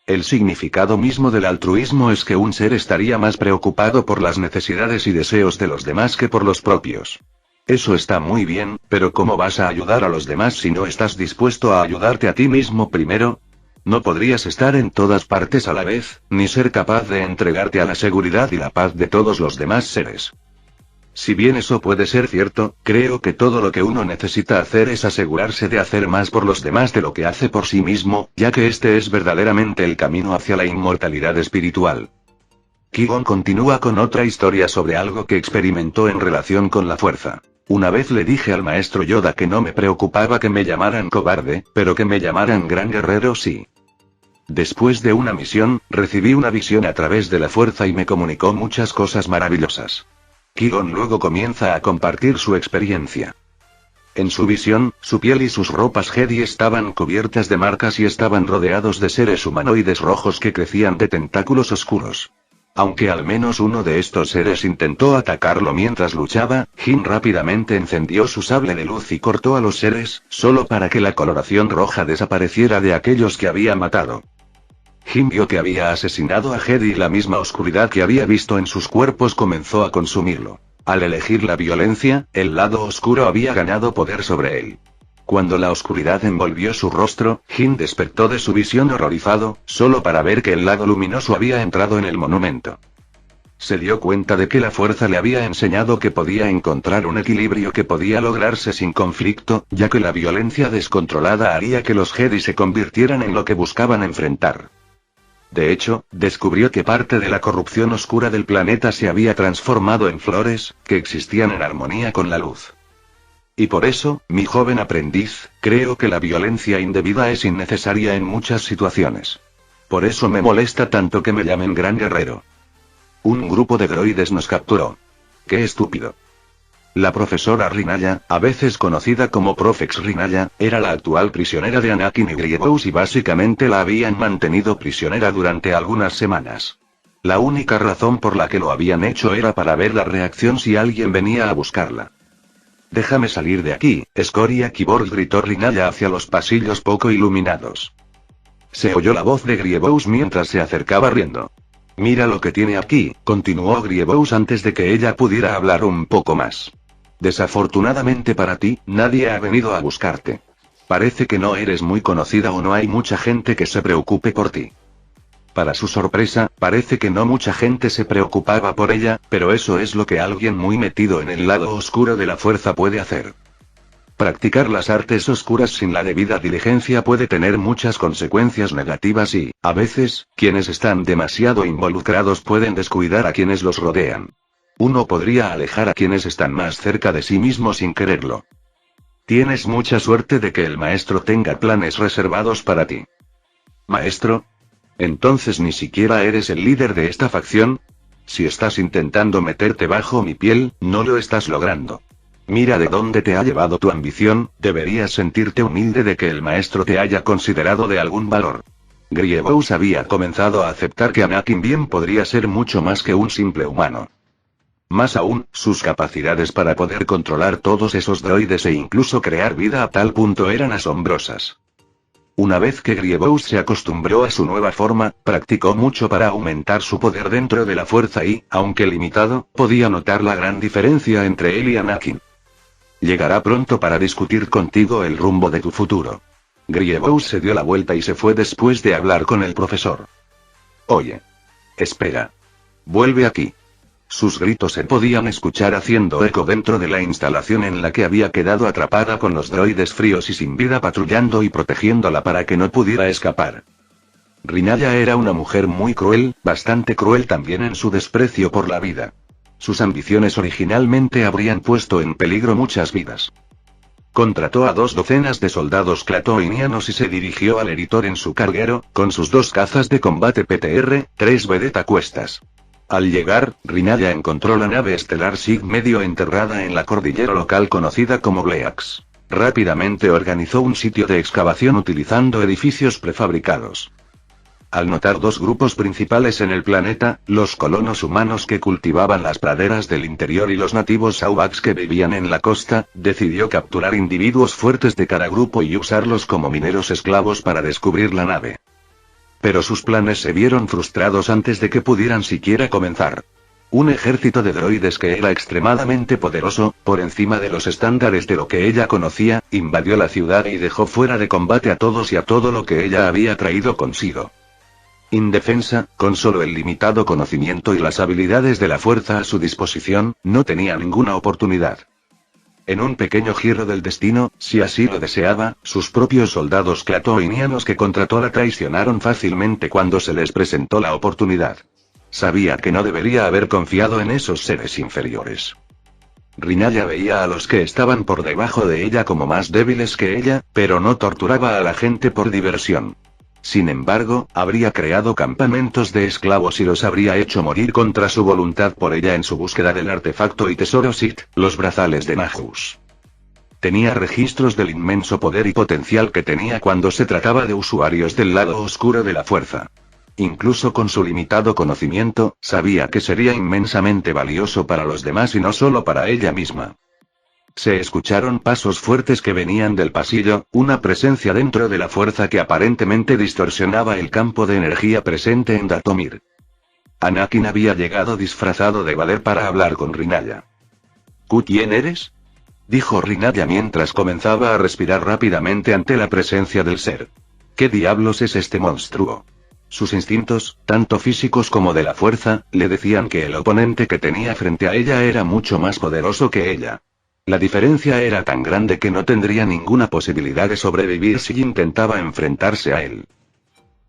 El significado mismo del altruismo es que un ser estaría más preocupado por las necesidades y deseos de los demás que por los propios. Eso está muy bien, pero ¿cómo vas a ayudar a los demás si no estás dispuesto a ayudarte a ti mismo primero? No podrías estar en todas partes a la vez, ni ser capaz de entregarte a la seguridad y la paz de todos los demás seres. Si bien eso puede ser cierto, creo que todo lo que uno necesita hacer es asegurarse de hacer más por los demás de lo que hace por sí mismo, ya que este es verdaderamente el camino hacia la inmortalidad espiritual. Qui-Gon continúa con otra historia sobre algo que experimentó en relación con la fuerza. Una vez le dije al maestro Yoda que no me preocupaba que me llamaran cobarde, pero que me llamaran gran guerrero sí. Después de una misión, recibí una visión a través de la fuerza y me comunicó muchas cosas maravillosas. Qui-Gon luego comienza a compartir su experiencia. En su visión, su piel y sus ropas Jedi estaban cubiertas de marcas y estaban rodeados de seres humanoides rojos que crecían de tentáculos oscuros. Aunque al menos uno de estos seres intentó atacarlo mientras luchaba, Jin rápidamente encendió su sable de luz y cortó a los seres, solo para que la coloración roja desapareciera de aquellos que había matado. Jin vio que había asesinado a Jedi y la misma oscuridad que había visto en sus cuerpos comenzó a consumirlo. Al elegir la violencia, el lado oscuro había ganado poder sobre él. Cuando la oscuridad envolvió su rostro, Jin despertó de su visión horrorizado, solo para ver que el lado luminoso había entrado en el monumento. Se dio cuenta de que la fuerza le había enseñado que podía encontrar un equilibrio que podía lograrse sin conflicto, ya que la violencia descontrolada haría que los Jedi se convirtieran en lo que buscaban enfrentar. De hecho, descubrió que parte de la corrupción oscura del planeta se había transformado en flores, que existían en armonía con la luz. Y por eso, mi joven aprendiz, creo que la violencia indebida es innecesaria en muchas situaciones. Por eso me molesta tanto que me llamen gran guerrero. Un grupo de droides nos capturó. ¡Qué estúpido! La profesora Rinaya, a veces conocida como Profex Rinaya, era la actual prisionera de Anakin y Grievous y básicamente la habían mantenido prisionera durante algunas semanas. La única razón por la que lo habían hecho era para ver la reacción si alguien venía a buscarla. «Déjame salir de aquí, escoria Kiborg», gritó Rinaya hacia los pasillos poco iluminados. Se oyó la voz de Grievous mientras se acercaba riendo. «Mira lo que tiene aquí», continuó Grievous antes de que ella pudiera hablar un poco más. «Desafortunadamente para ti, nadie ha venido a buscarte. Parece que no eres muy conocida o no hay mucha gente que se preocupe por ti». Para su sorpresa, parece que no mucha gente se preocupaba por ella, pero eso es lo que alguien muy metido en el lado oscuro de la fuerza puede hacer. Practicar las artes oscuras sin la debida diligencia puede tener muchas consecuencias negativas y, a veces, quienes están demasiado involucrados pueden descuidar a quienes los rodean. Uno podría alejar a quienes están más cerca de sí mismo sin quererlo. Tienes mucha suerte de que el maestro tenga planes reservados para ti. ¿Maestro? ¿Entonces ni siquiera eres el líder de esta facción? Si estás intentando meterte bajo mi piel, no lo estás logrando. Mira de dónde te ha llevado tu ambición, deberías sentirte humilde de que el maestro te haya considerado de algún valor. Grievous había comenzado a aceptar que Anakin bien podría ser mucho más que un simple humano. Más aún, sus capacidades para poder controlar todos esos droides e incluso crear vida a tal punto eran asombrosas. Una vez que Grievous se acostumbró a su nueva forma, practicó mucho para aumentar su poder dentro de la fuerza y, aunque limitado, podía notar la gran diferencia entre él y Anakin. Llegará pronto para discutir contigo el rumbo de tu futuro. Grievous se dio la vuelta y se fue después de hablar con el profesor. Oye. Espera. Vuelve aquí. Sus gritos se podían escuchar haciendo eco dentro de la instalación en la que había quedado atrapada con los droides fríos y sin vida patrullando y protegiéndola para que no pudiera escapar. Rhinaya era una mujer muy cruel, bastante cruel también en su desprecio por la vida. Sus ambiciones originalmente habrían puesto en peligro muchas vidas. Contrató a 2 docenas de soldados clatoinianos y se dirigió al Eritor en su carguero, con sus 2 cazas de combate PTR-3 vedette a cuestas. Al llegar, Rhinaya encontró la nave estelar Sig Medio enterrada en la cordillera local conocida como Bleax. Rápidamente organizó un sitio de excavación utilizando edificios prefabricados. Al notar 2 grupos principales en el planeta, los colonos humanos que cultivaban las praderas del interior y los nativos Aubax que vivían en la costa, decidió capturar individuos fuertes de cada grupo y usarlos como mineros esclavos para descubrir la nave. Pero sus planes se vieron frustrados antes de que pudieran siquiera comenzar. Un ejército de droides que era extremadamente poderoso, por encima de los estándares de lo que ella conocía, invadió la ciudad y dejó fuera de combate a todos y a todo lo que ella había traído consigo. Indefensa, con solo el limitado conocimiento y las habilidades de la fuerza a su disposición, no tenía ninguna oportunidad. En un pequeño giro del destino, si así lo deseaba, sus propios soldados clatoinianos que contrató la traicionaron fácilmente cuando se les presentó la oportunidad. Sabía que no debería haber confiado en esos seres inferiores. Rhinaya veía a los que estaban por debajo de ella como más débiles que ella, pero no torturaba a la gente por diversión. Sin embargo, habría creado campamentos de esclavos y los habría hecho morir contra su voluntad por ella en su búsqueda del artefacto y tesoro Sith, los brazales de Nahus. Tenía registros del inmenso poder y potencial que tenía cuando se trataba de usuarios del lado oscuro de la fuerza. Incluso con su limitado conocimiento, sabía que sería inmensamente valioso para los demás y no solo para ella misma. Se escucharon pasos fuertes que venían del pasillo, una presencia dentro de la fuerza que aparentemente distorsionaba el campo de energía presente en Dathomir. Anakin había llegado disfrazado de Vader para hablar con Rhinaya. ¿Quién eres?, dijo Rhinaya mientras comenzaba a respirar rápidamente ante la presencia del ser. ¿Qué diablos es este monstruo? Sus instintos, tanto físicos como de la fuerza, le decían que el oponente que tenía frente a ella era mucho más poderoso que ella. La diferencia era tan grande que no tendría ninguna posibilidad de sobrevivir si intentaba enfrentarse a él.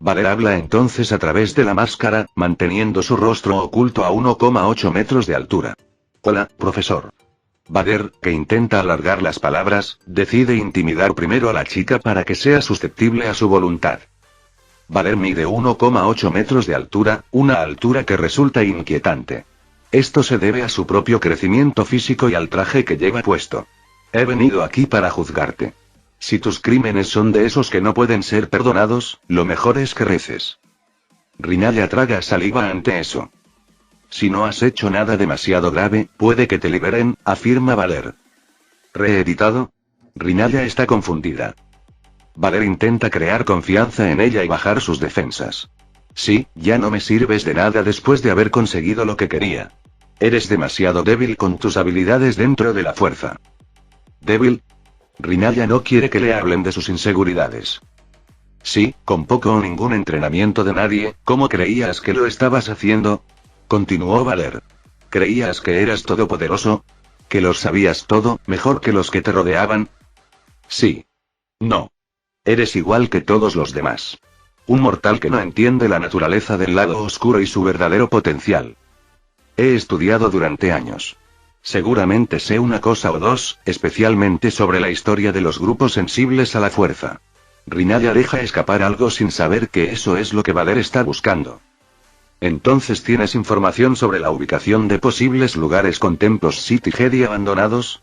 Vader habla entonces a través de la máscara, manteniendo su rostro oculto a 1,8 metros de altura. Hola, profesor. Vader, que intenta alargar las palabras, decide intimidar primero a la chica para que sea susceptible a su voluntad. Vader mide 1,8 metros de altura, una altura que resulta inquietante. Esto se debe a su propio crecimiento físico y al traje que lleva puesto. He venido aquí para juzgarte. Si tus crímenes son de esos que no pueden ser perdonados, lo mejor es que reces. Rhinaya traga saliva ante eso. Si no has hecho nada demasiado grave, puede que te liberen, afirma Vader. ¿Reeditado? Rhinaya está confundida. Vader intenta crear confianza en ella y bajar sus defensas. Sí, ya no me sirves de nada después de haber conseguido lo que quería. Eres demasiado débil con tus habilidades dentro de la fuerza. ¿Débil? Rhinaya no quiere que le hablen de sus inseguridades. Sí, con poco o ningún entrenamiento de nadie, ¿cómo creías que lo estabas haciendo? Continuó Vader. ¿Creías que eras todopoderoso? ¿Que lo sabías todo, mejor que los que te rodeaban? Sí. No. Eres igual que todos los demás. Un mortal que no entiende la naturaleza del lado oscuro y su verdadero potencial. He estudiado durante años. Seguramente sé una cosa o dos, especialmente sobre la historia de los grupos sensibles a la fuerza. Rinaya deja escapar algo sin saber que eso es lo que Valer está buscando. Entonces, ¿tienes información sobre la ubicación de posibles lugares con templos City Jedi abandonados?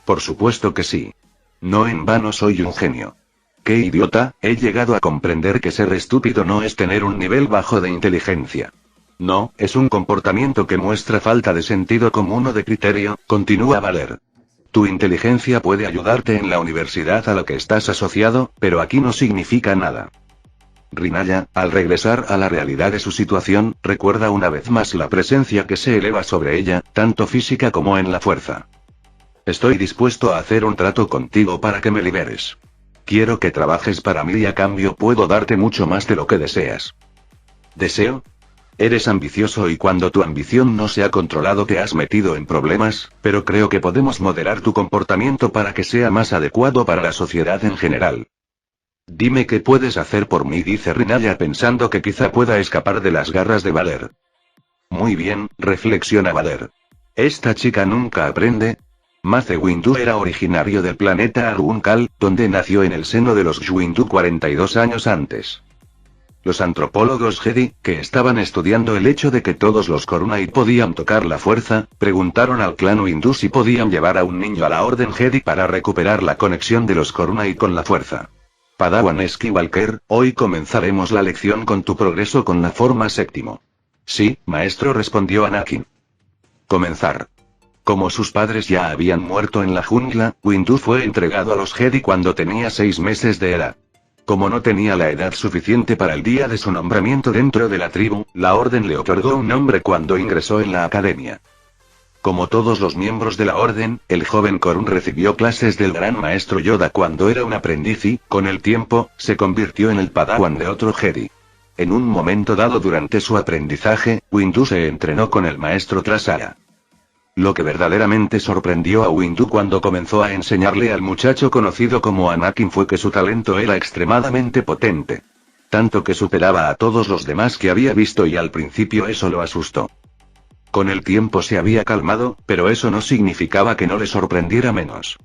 Por supuesto que sí. No en vano soy un genio. ¡Qué idiota! He llegado a comprender que ser estúpido no es tener un nivel bajo de inteligencia. No, es un comportamiento que muestra falta de sentido común o de criterio, continúa Valer. Tu inteligencia puede ayudarte en la universidad a la que estás asociado, pero aquí no significa nada. Rinaya, al regresar a la realidad de su situación, recuerda una vez más la presencia que se eleva sobre ella, tanto física como en la fuerza. Estoy dispuesto a hacer un trato contigo para que me liberes. Quiero que trabajes para mí y a cambio puedo darte mucho más de lo que deseas. ¿Deseo? Eres ambicioso y cuando tu ambición no se ha controlado te has metido en problemas, pero creo que podemos moderar tu comportamiento para que sea más adecuado para la sociedad en general. Dime qué puedes hacer por mí, dice Rinaya pensando que quizá pueda escapar de las garras de Valer. Muy bien, reflexiona Valer. Esta chica nunca aprende. Mace Windu era originario del planeta Aruncal, donde nació en el seno de los Windu 42 años antes. Los antropólogos Jedi, que estaban estudiando el hecho de que todos los Corunai podían tocar la fuerza, preguntaron al clan Windu si podían llevar a un niño a la Orden Jedi para recuperar la conexión de los Corunai con la fuerza. Padawan Skywalker, hoy comenzaremos la lección con tu progreso con la forma séptimo. Sí, maestro, respondió Anakin. Comenzar. Como sus padres ya habían muerto en la jungla, Windu fue entregado a los Jedi cuando tenía 6 meses de edad. Como no tenía la edad suficiente para el día de su nombramiento dentro de la tribu, la Orden le otorgó un nombre cuando ingresó en la academia. Como todos los miembros de la Orden, el joven Corun recibió clases del gran maestro Yoda cuando era un aprendiz y, con el tiempo, se convirtió en el padawan de otro Jedi. En un momento dado durante su aprendizaje, Windu se entrenó con el maestro Trasara. Lo que verdaderamente sorprendió a Windu cuando comenzó a enseñarle al muchacho conocido como Anakin fue que su talento era extremadamente potente. Tanto que superaba a todos los demás que había visto y al principio eso lo asustó. Con el tiempo se había calmado, pero eso no significaba que no le sorprendiera menos.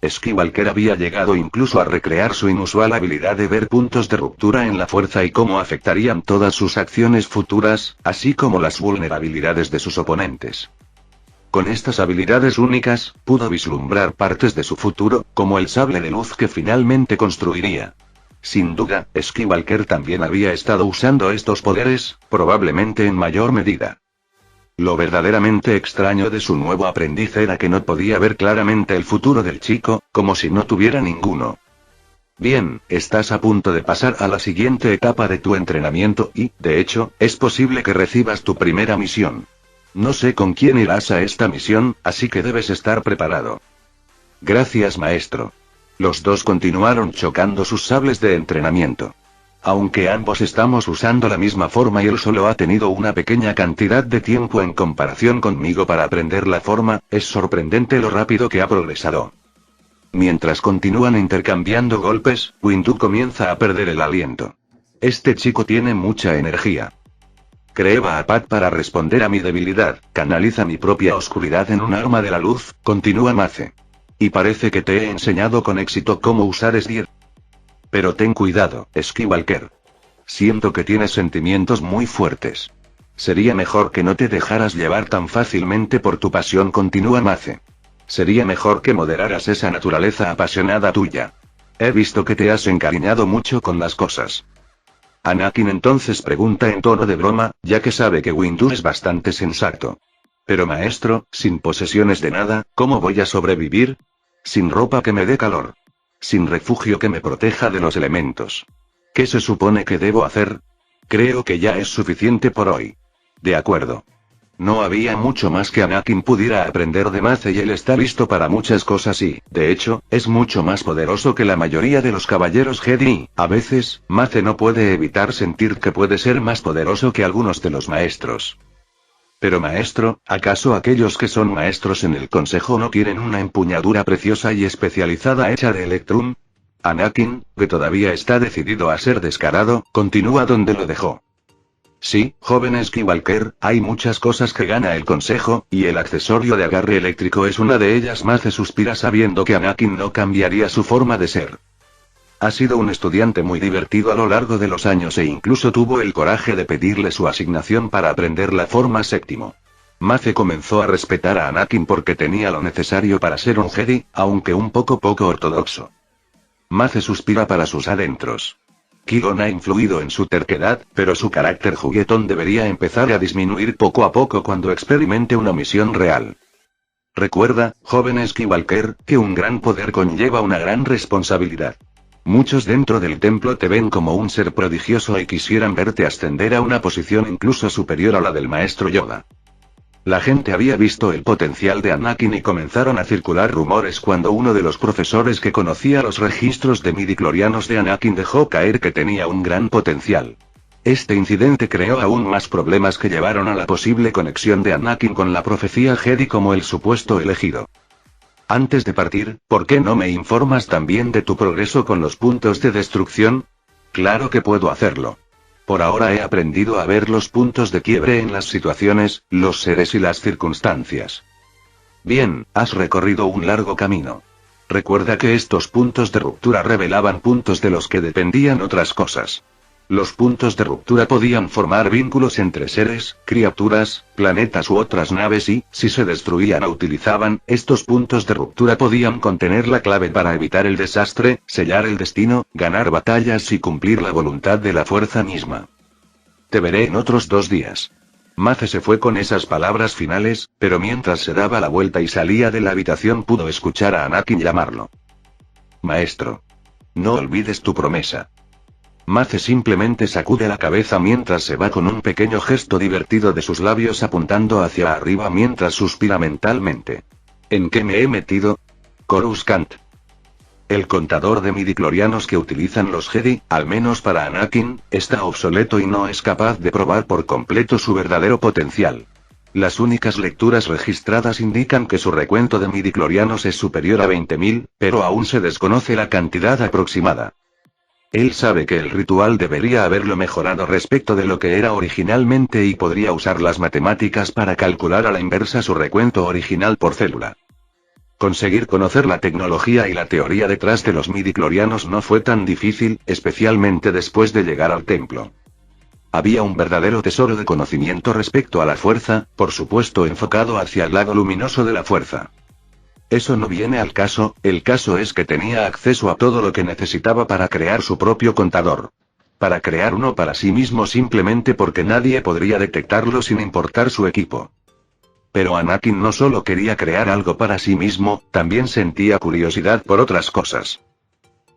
Skywalker había llegado incluso a recrear su inusual habilidad de ver puntos de ruptura en la fuerza y cómo afectarían todas sus acciones futuras, así como las vulnerabilidades de sus oponentes. Con estas habilidades únicas, pudo vislumbrar partes de su futuro, como el sable de luz que finalmente construiría. Sin duda, Skywalker también había estado usando estos poderes, probablemente en mayor medida. Lo verdaderamente extraño de su nuevo aprendiz era que no podía ver claramente el futuro del chico, como si no tuviera ninguno. Bien, estás a punto de pasar a la siguiente etapa de tu entrenamiento y, de hecho, es posible que recibas tu primera misión. No sé con quién irás a esta misión, así que debes estar preparado. Gracias, maestro. Los dos continuaron chocando sus sables de entrenamiento. Aunque ambos estamos usando la misma forma y él solo ha tenido una pequeña cantidad de tiempo en comparación conmigo para aprender la forma, es sorprendente lo rápido que ha progresado. Mientras continúan intercambiando golpes, Windu comienza a perder el aliento. Este chico tiene mucha energía. Creaba a Pat para responder a mi debilidad, canaliza mi propia oscuridad en un arma de la luz, continúa Mace. Y parece que te he enseñado con éxito cómo usar Esdir. Pero ten cuidado, Skywalker. Siento que tienes sentimientos muy fuertes. Sería mejor que no te dejaras llevar tan fácilmente por tu pasión, continúa Mace. Sería mejor que moderaras esa naturaleza apasionada tuya. He visto que te has encariñado mucho con las cosas. Anakin entonces pregunta en tono de broma, ya que sabe que Windu es bastante sensato. Pero maestro, sin posesiones de nada, ¿cómo voy a sobrevivir? Sin ropa que me dé calor. Sin refugio que me proteja de los elementos. ¿Qué se supone que debo hacer? Creo que ya es suficiente por hoy. De acuerdo. No había mucho más que Anakin pudiera aprender de Mace y él está listo para muchas cosas y, de hecho, es mucho más poderoso que la mayoría de los caballeros Jedi. A veces, Mace no puede evitar sentir que puede ser más poderoso que algunos de los maestros. Pero maestro, ¿acaso aquellos que son maestros en el consejo no quieren una empuñadura preciosa y especializada hecha de Electrum? Anakin, que todavía está decidido a ser descarado, continúa donde lo dejó. Sí, joven Skywalker, hay muchas cosas que gana el consejo, y el accesorio de agarre eléctrico es una de ellas. Mace suspira sabiendo que Anakin no cambiaría su forma de ser. Ha sido un estudiante muy divertido a lo largo de los años e incluso tuvo el coraje de pedirle su asignación para aprender la forma séptimo. Mace comenzó a respetar a Anakin porque tenía lo necesario para ser un Jedi, aunque un poco ortodoxo. Mace suspira para sus adentros. Qui-Gon ha influido en su terquedad, pero su carácter juguetón debería empezar a disminuir poco a poco cuando experimente una misión real. Recuerda, joven Skywalker, que un gran poder conlleva una gran responsabilidad. Muchos dentro del templo te ven como un ser prodigioso y quisieran verte ascender a una posición incluso superior a la del maestro Yoda. La gente había visto el potencial de Anakin y comenzaron a circular rumores cuando uno de los profesores que conocía los registros de midichlorianos de Anakin dejó caer que tenía un gran potencial. Este incidente creó aún más problemas que llevaron a la posible conexión de Anakin con la profecía Jedi como el supuesto elegido. Antes de partir, ¿por qué no me informas también de tu progreso con los puntos de destrucción? Claro que puedo hacerlo. Por ahora he aprendido a ver los puntos de quiebre en las situaciones, los seres y las circunstancias. Bien, has recorrido un largo camino. Recuerda que estos puntos de ruptura revelaban puntos de los que dependían otras cosas. Los puntos de ruptura podían formar vínculos entre seres, criaturas, planetas u otras naves y, si se destruían o utilizaban, estos puntos de ruptura podían contener la clave para evitar el desastre, sellar el destino, ganar batallas y cumplir la voluntad de la fuerza misma. Te veré en otros 2 días. Mace se fue con esas palabras finales, pero mientras se daba la vuelta y salía de la habitación pudo escuchar a Anakin llamarlo. Maestro. No olvides tu promesa. Mace simplemente sacude la cabeza mientras se va con un pequeño gesto divertido de sus labios apuntando hacia arriba mientras suspira mentalmente. ¿En qué me he metido? Coruscant. El contador de midichlorianos que utilizan los Jedi, al menos para Anakin, está obsoleto y no es capaz de probar por completo su verdadero potencial. Las únicas lecturas registradas indican que su recuento de midichlorianos es superior a 20.000, pero aún se desconoce la cantidad aproximada. Él sabe que el ritual debería haberlo mejorado respecto de lo que era originalmente y podría usar las matemáticas para calcular a la inversa su recuento original por célula. Conseguir conocer la tecnología y la teoría detrás de los midichlorianos no fue tan difícil, especialmente después de llegar al templo. Había un verdadero tesoro de conocimiento respecto a la fuerza, por supuesto enfocado hacia el lado luminoso de la fuerza. Eso no viene al caso, el caso es que tenía acceso a todo lo que necesitaba para crear su propio contador. Para crear uno para sí mismo simplemente porque nadie podría detectarlo sin importar su equipo. Pero Anakin no solo quería crear algo para sí mismo, también sentía curiosidad por otras cosas.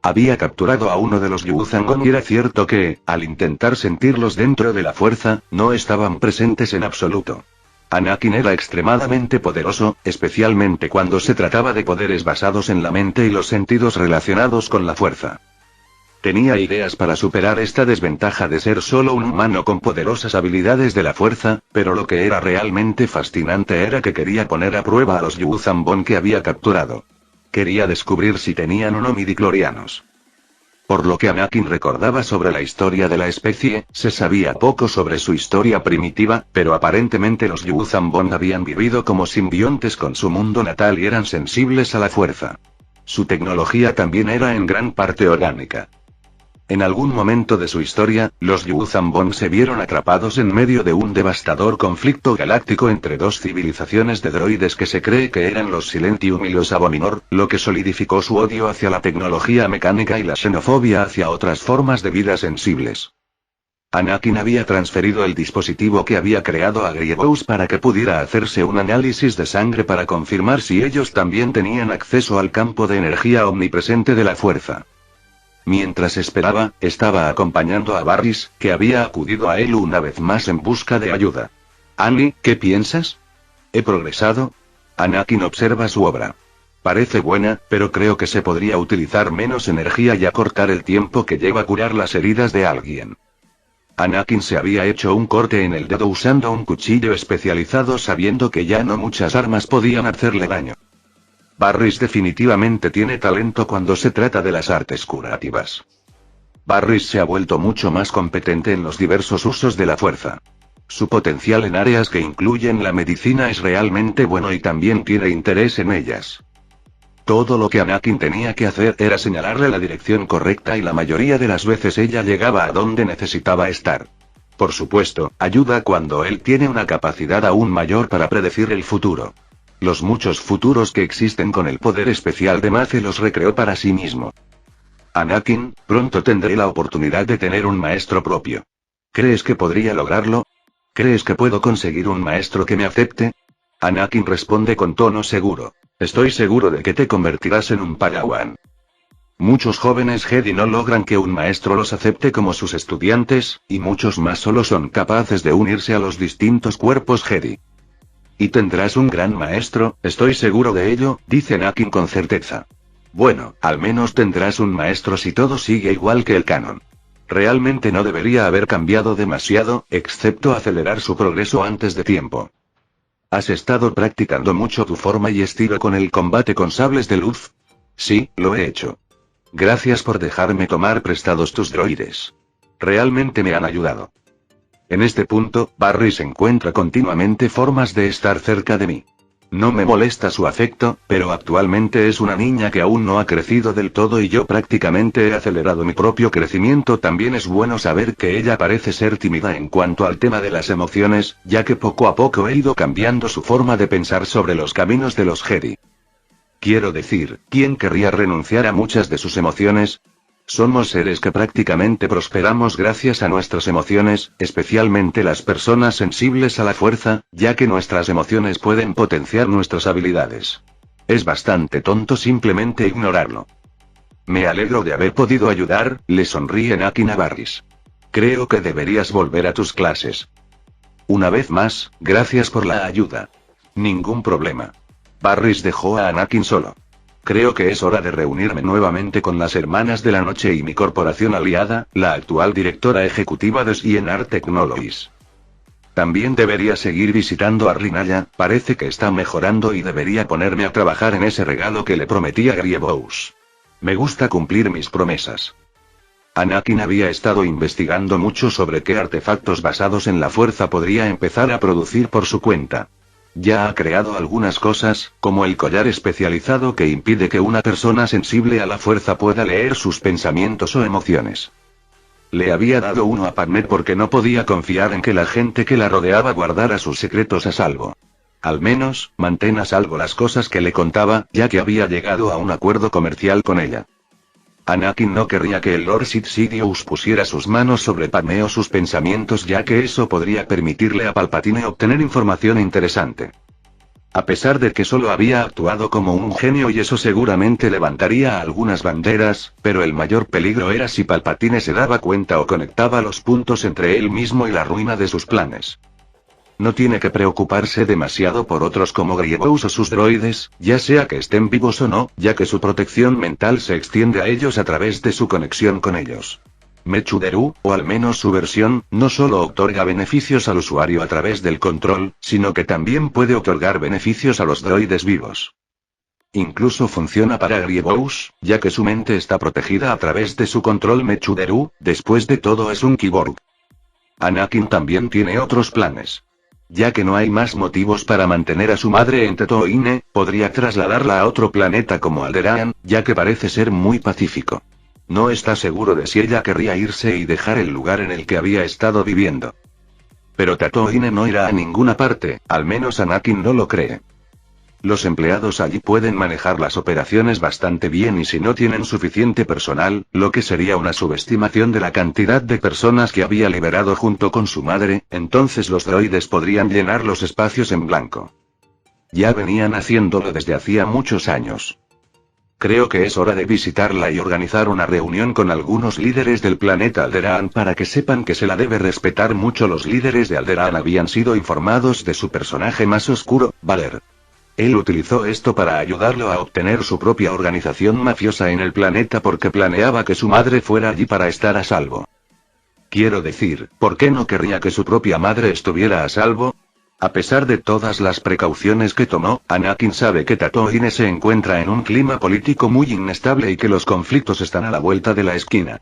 Había capturado a uno de los Yuuzhan y era cierto que, al intentar sentirlos dentro de la fuerza, no estaban presentes en absoluto. Anakin era extremadamente poderoso, especialmente cuando se trataba de poderes basados en la mente y los sentidos relacionados con la fuerza. Tenía ideas para superar esta desventaja de ser solo un humano con poderosas habilidades de la fuerza, pero lo que era realmente fascinante era que quería poner a prueba a los Yuuzhan que había capturado. Quería descubrir si tenían o no midichlorianos. Por lo que Anakin recordaba sobre la historia de la especie, se sabía poco sobre su historia primitiva, pero aparentemente los Yuuzhan habían vivido como simbiontes con su mundo natal y eran sensibles a la fuerza. Su tecnología también era en gran parte orgánica. En algún momento de su historia, los Yuuzhan se vieron atrapados en medio de un devastador conflicto galáctico entre 2 civilizaciones de droides que se cree que eran los Silentium y los Abominor, lo que solidificó su odio hacia la tecnología mecánica y la xenofobia hacia otras formas de vida sensibles. Anakin había transferido el dispositivo que había creado a Grievous para que pudiera hacerse un análisis de sangre para confirmar si ellos también tenían acceso al campo de energía omnipresente de la fuerza. Mientras esperaba, estaba acompañando a Barris, que había acudido a él una vez más en busca de ayuda. Annie, ¿qué piensas? ¿He progresado? Anakin observa su obra. Parece buena, pero creo que se podría utilizar menos energía y acortar el tiempo que lleva a curar las heridas de alguien. Anakin se había hecho un corte en el dedo usando un cuchillo especializado sabiendo que ya no muchas armas podían hacerle daño. Barris definitivamente tiene talento cuando se trata de las artes curativas. Barris se ha vuelto mucho más competente en los diversos usos de la fuerza. Su potencial en áreas que incluyen la medicina es realmente bueno y también tiene interés en ellas. Todo lo que Anakin tenía que hacer era señalarle la dirección correcta y la mayoría de las veces ella llegaba a donde necesitaba estar. Por supuesto, ayuda cuando él tiene una capacidad aún mayor para predecir el futuro. Los muchos futuros que existen con el poder especial de Mace los recreó para sí mismo. Anakin, pronto tendré la oportunidad de tener un maestro propio. ¿Crees que podría lograrlo? ¿Crees que puedo conseguir un maestro que me acepte? Anakin responde con tono seguro. Estoy seguro de que te convertirás en un Padawan. Muchos jóvenes Jedi no logran que un maestro los acepte como sus estudiantes, y muchos más solo son capaces de unirse a los distintos cuerpos Jedi. Y tendrás un gran maestro, estoy seguro de ello, dice Anakin con certeza. Bueno, al menos tendrás un maestro si todo sigue igual que el canon. Realmente no debería haber cambiado demasiado, excepto acelerar su progreso antes de tiempo. ¿Has estado practicando mucho tu forma y estilo con el combate con sables de luz? Sí, lo he hecho. Gracias por dejarme tomar prestados tus droides. Realmente me han ayudado. En este punto, Barris encuentra continuamente formas de estar cerca de mí. No me molesta su afecto, pero actualmente es una niña que aún no ha crecido del todo y yo prácticamente he acelerado mi propio crecimiento. También es bueno saber que ella parece ser tímida en cuanto al tema de las emociones, ya que poco a poco he ido cambiando su forma de pensar sobre los caminos de los Jedi. Quiero decir, ¿quién querría renunciar a muchas de sus emociones? Somos seres que prácticamente prosperamos gracias a nuestras emociones, especialmente las personas sensibles a la fuerza, ya que nuestras emociones pueden potenciar nuestras habilidades. Es bastante tonto simplemente ignorarlo. Me alegro de haber podido ayudar, le sonríe Anakin a Barris. Creo que deberías volver a tus clases. Una vez más, gracias por la ayuda. Ningún problema. Barris dejó a Anakin solo. Creo que es hora de reunirme nuevamente con las Hermanas de la Noche y mi corporación aliada, la actual directora ejecutiva de CNR Technologies. También debería seguir visitando a Rinaya, parece que está mejorando y debería ponerme a trabajar en ese regalo que le prometí a Grievous. Me gusta cumplir mis promesas. Anakin había estado investigando mucho sobre qué artefactos basados en la fuerza podría empezar a producir por su cuenta. Ya ha creado algunas cosas, como el collar especializado que impide que una persona sensible a la fuerza pueda leer sus pensamientos o emociones. Le había dado uno a Padmé porque no podía confiar en que la gente que la rodeaba guardara sus secretos a salvo. Al menos, mantén a salvo las cosas que le contaba, ya que había llegado a un acuerdo comercial con ella. Anakin no querría que el Lord Sidious pusiera sus manos sobre Padmé o sus pensamientos, ya que eso podría permitirle a Palpatine obtener información interesante. A pesar de que solo había actuado como un genio y eso seguramente levantaría algunas banderas, pero el mayor peligro era si Palpatine se daba cuenta o conectaba los puntos entre él mismo y la ruina de sus planes. No tiene que preocuparse demasiado por otros como Grievous o sus droides, ya sea que estén vivos o no, ya que su protección mental se extiende a ellos a través de su conexión con ellos. Mechuderu, o al menos su versión, no solo otorga beneficios al usuario a través del control, sino que también puede otorgar beneficios a los droides vivos. Incluso funciona para Grievous, ya que su mente está protegida a través de su control Mechuderu, después de todo es un cyborg. Anakin también tiene otros planes. Ya que no hay más motivos para mantener a su madre en Tatooine, podría trasladarla a otro planeta como Alderaan, ya que parece ser muy pacífico. No está seguro de si ella querría irse y dejar el lugar en el que había estado viviendo. Pero Tatooine no irá a ninguna parte, al menos Anakin no lo cree. Los empleados allí pueden manejar las operaciones bastante bien y si no tienen suficiente personal, lo que sería una subestimación de la cantidad de personas que había liberado junto con su madre, entonces los droides podrían llenar los espacios en blanco. Ya venían haciéndolo desde hacía muchos años. Creo que es hora de visitarla y organizar una reunión con algunos líderes del planeta Alderaan para que sepan que se la debe respetar mucho. Los líderes de Alderaan habían sido informados de su personaje más oscuro, Vader. Él utilizó esto para ayudarlo a obtener su propia organización mafiosa en el planeta porque planeaba que su madre fuera allí para estar a salvo. Quiero decir, ¿por qué no querría que su propia madre estuviera a salvo? A pesar de todas las precauciones que tomó, Anakin sabe que Tatooine se encuentra en un clima político muy inestable y que los conflictos están a la vuelta de la esquina.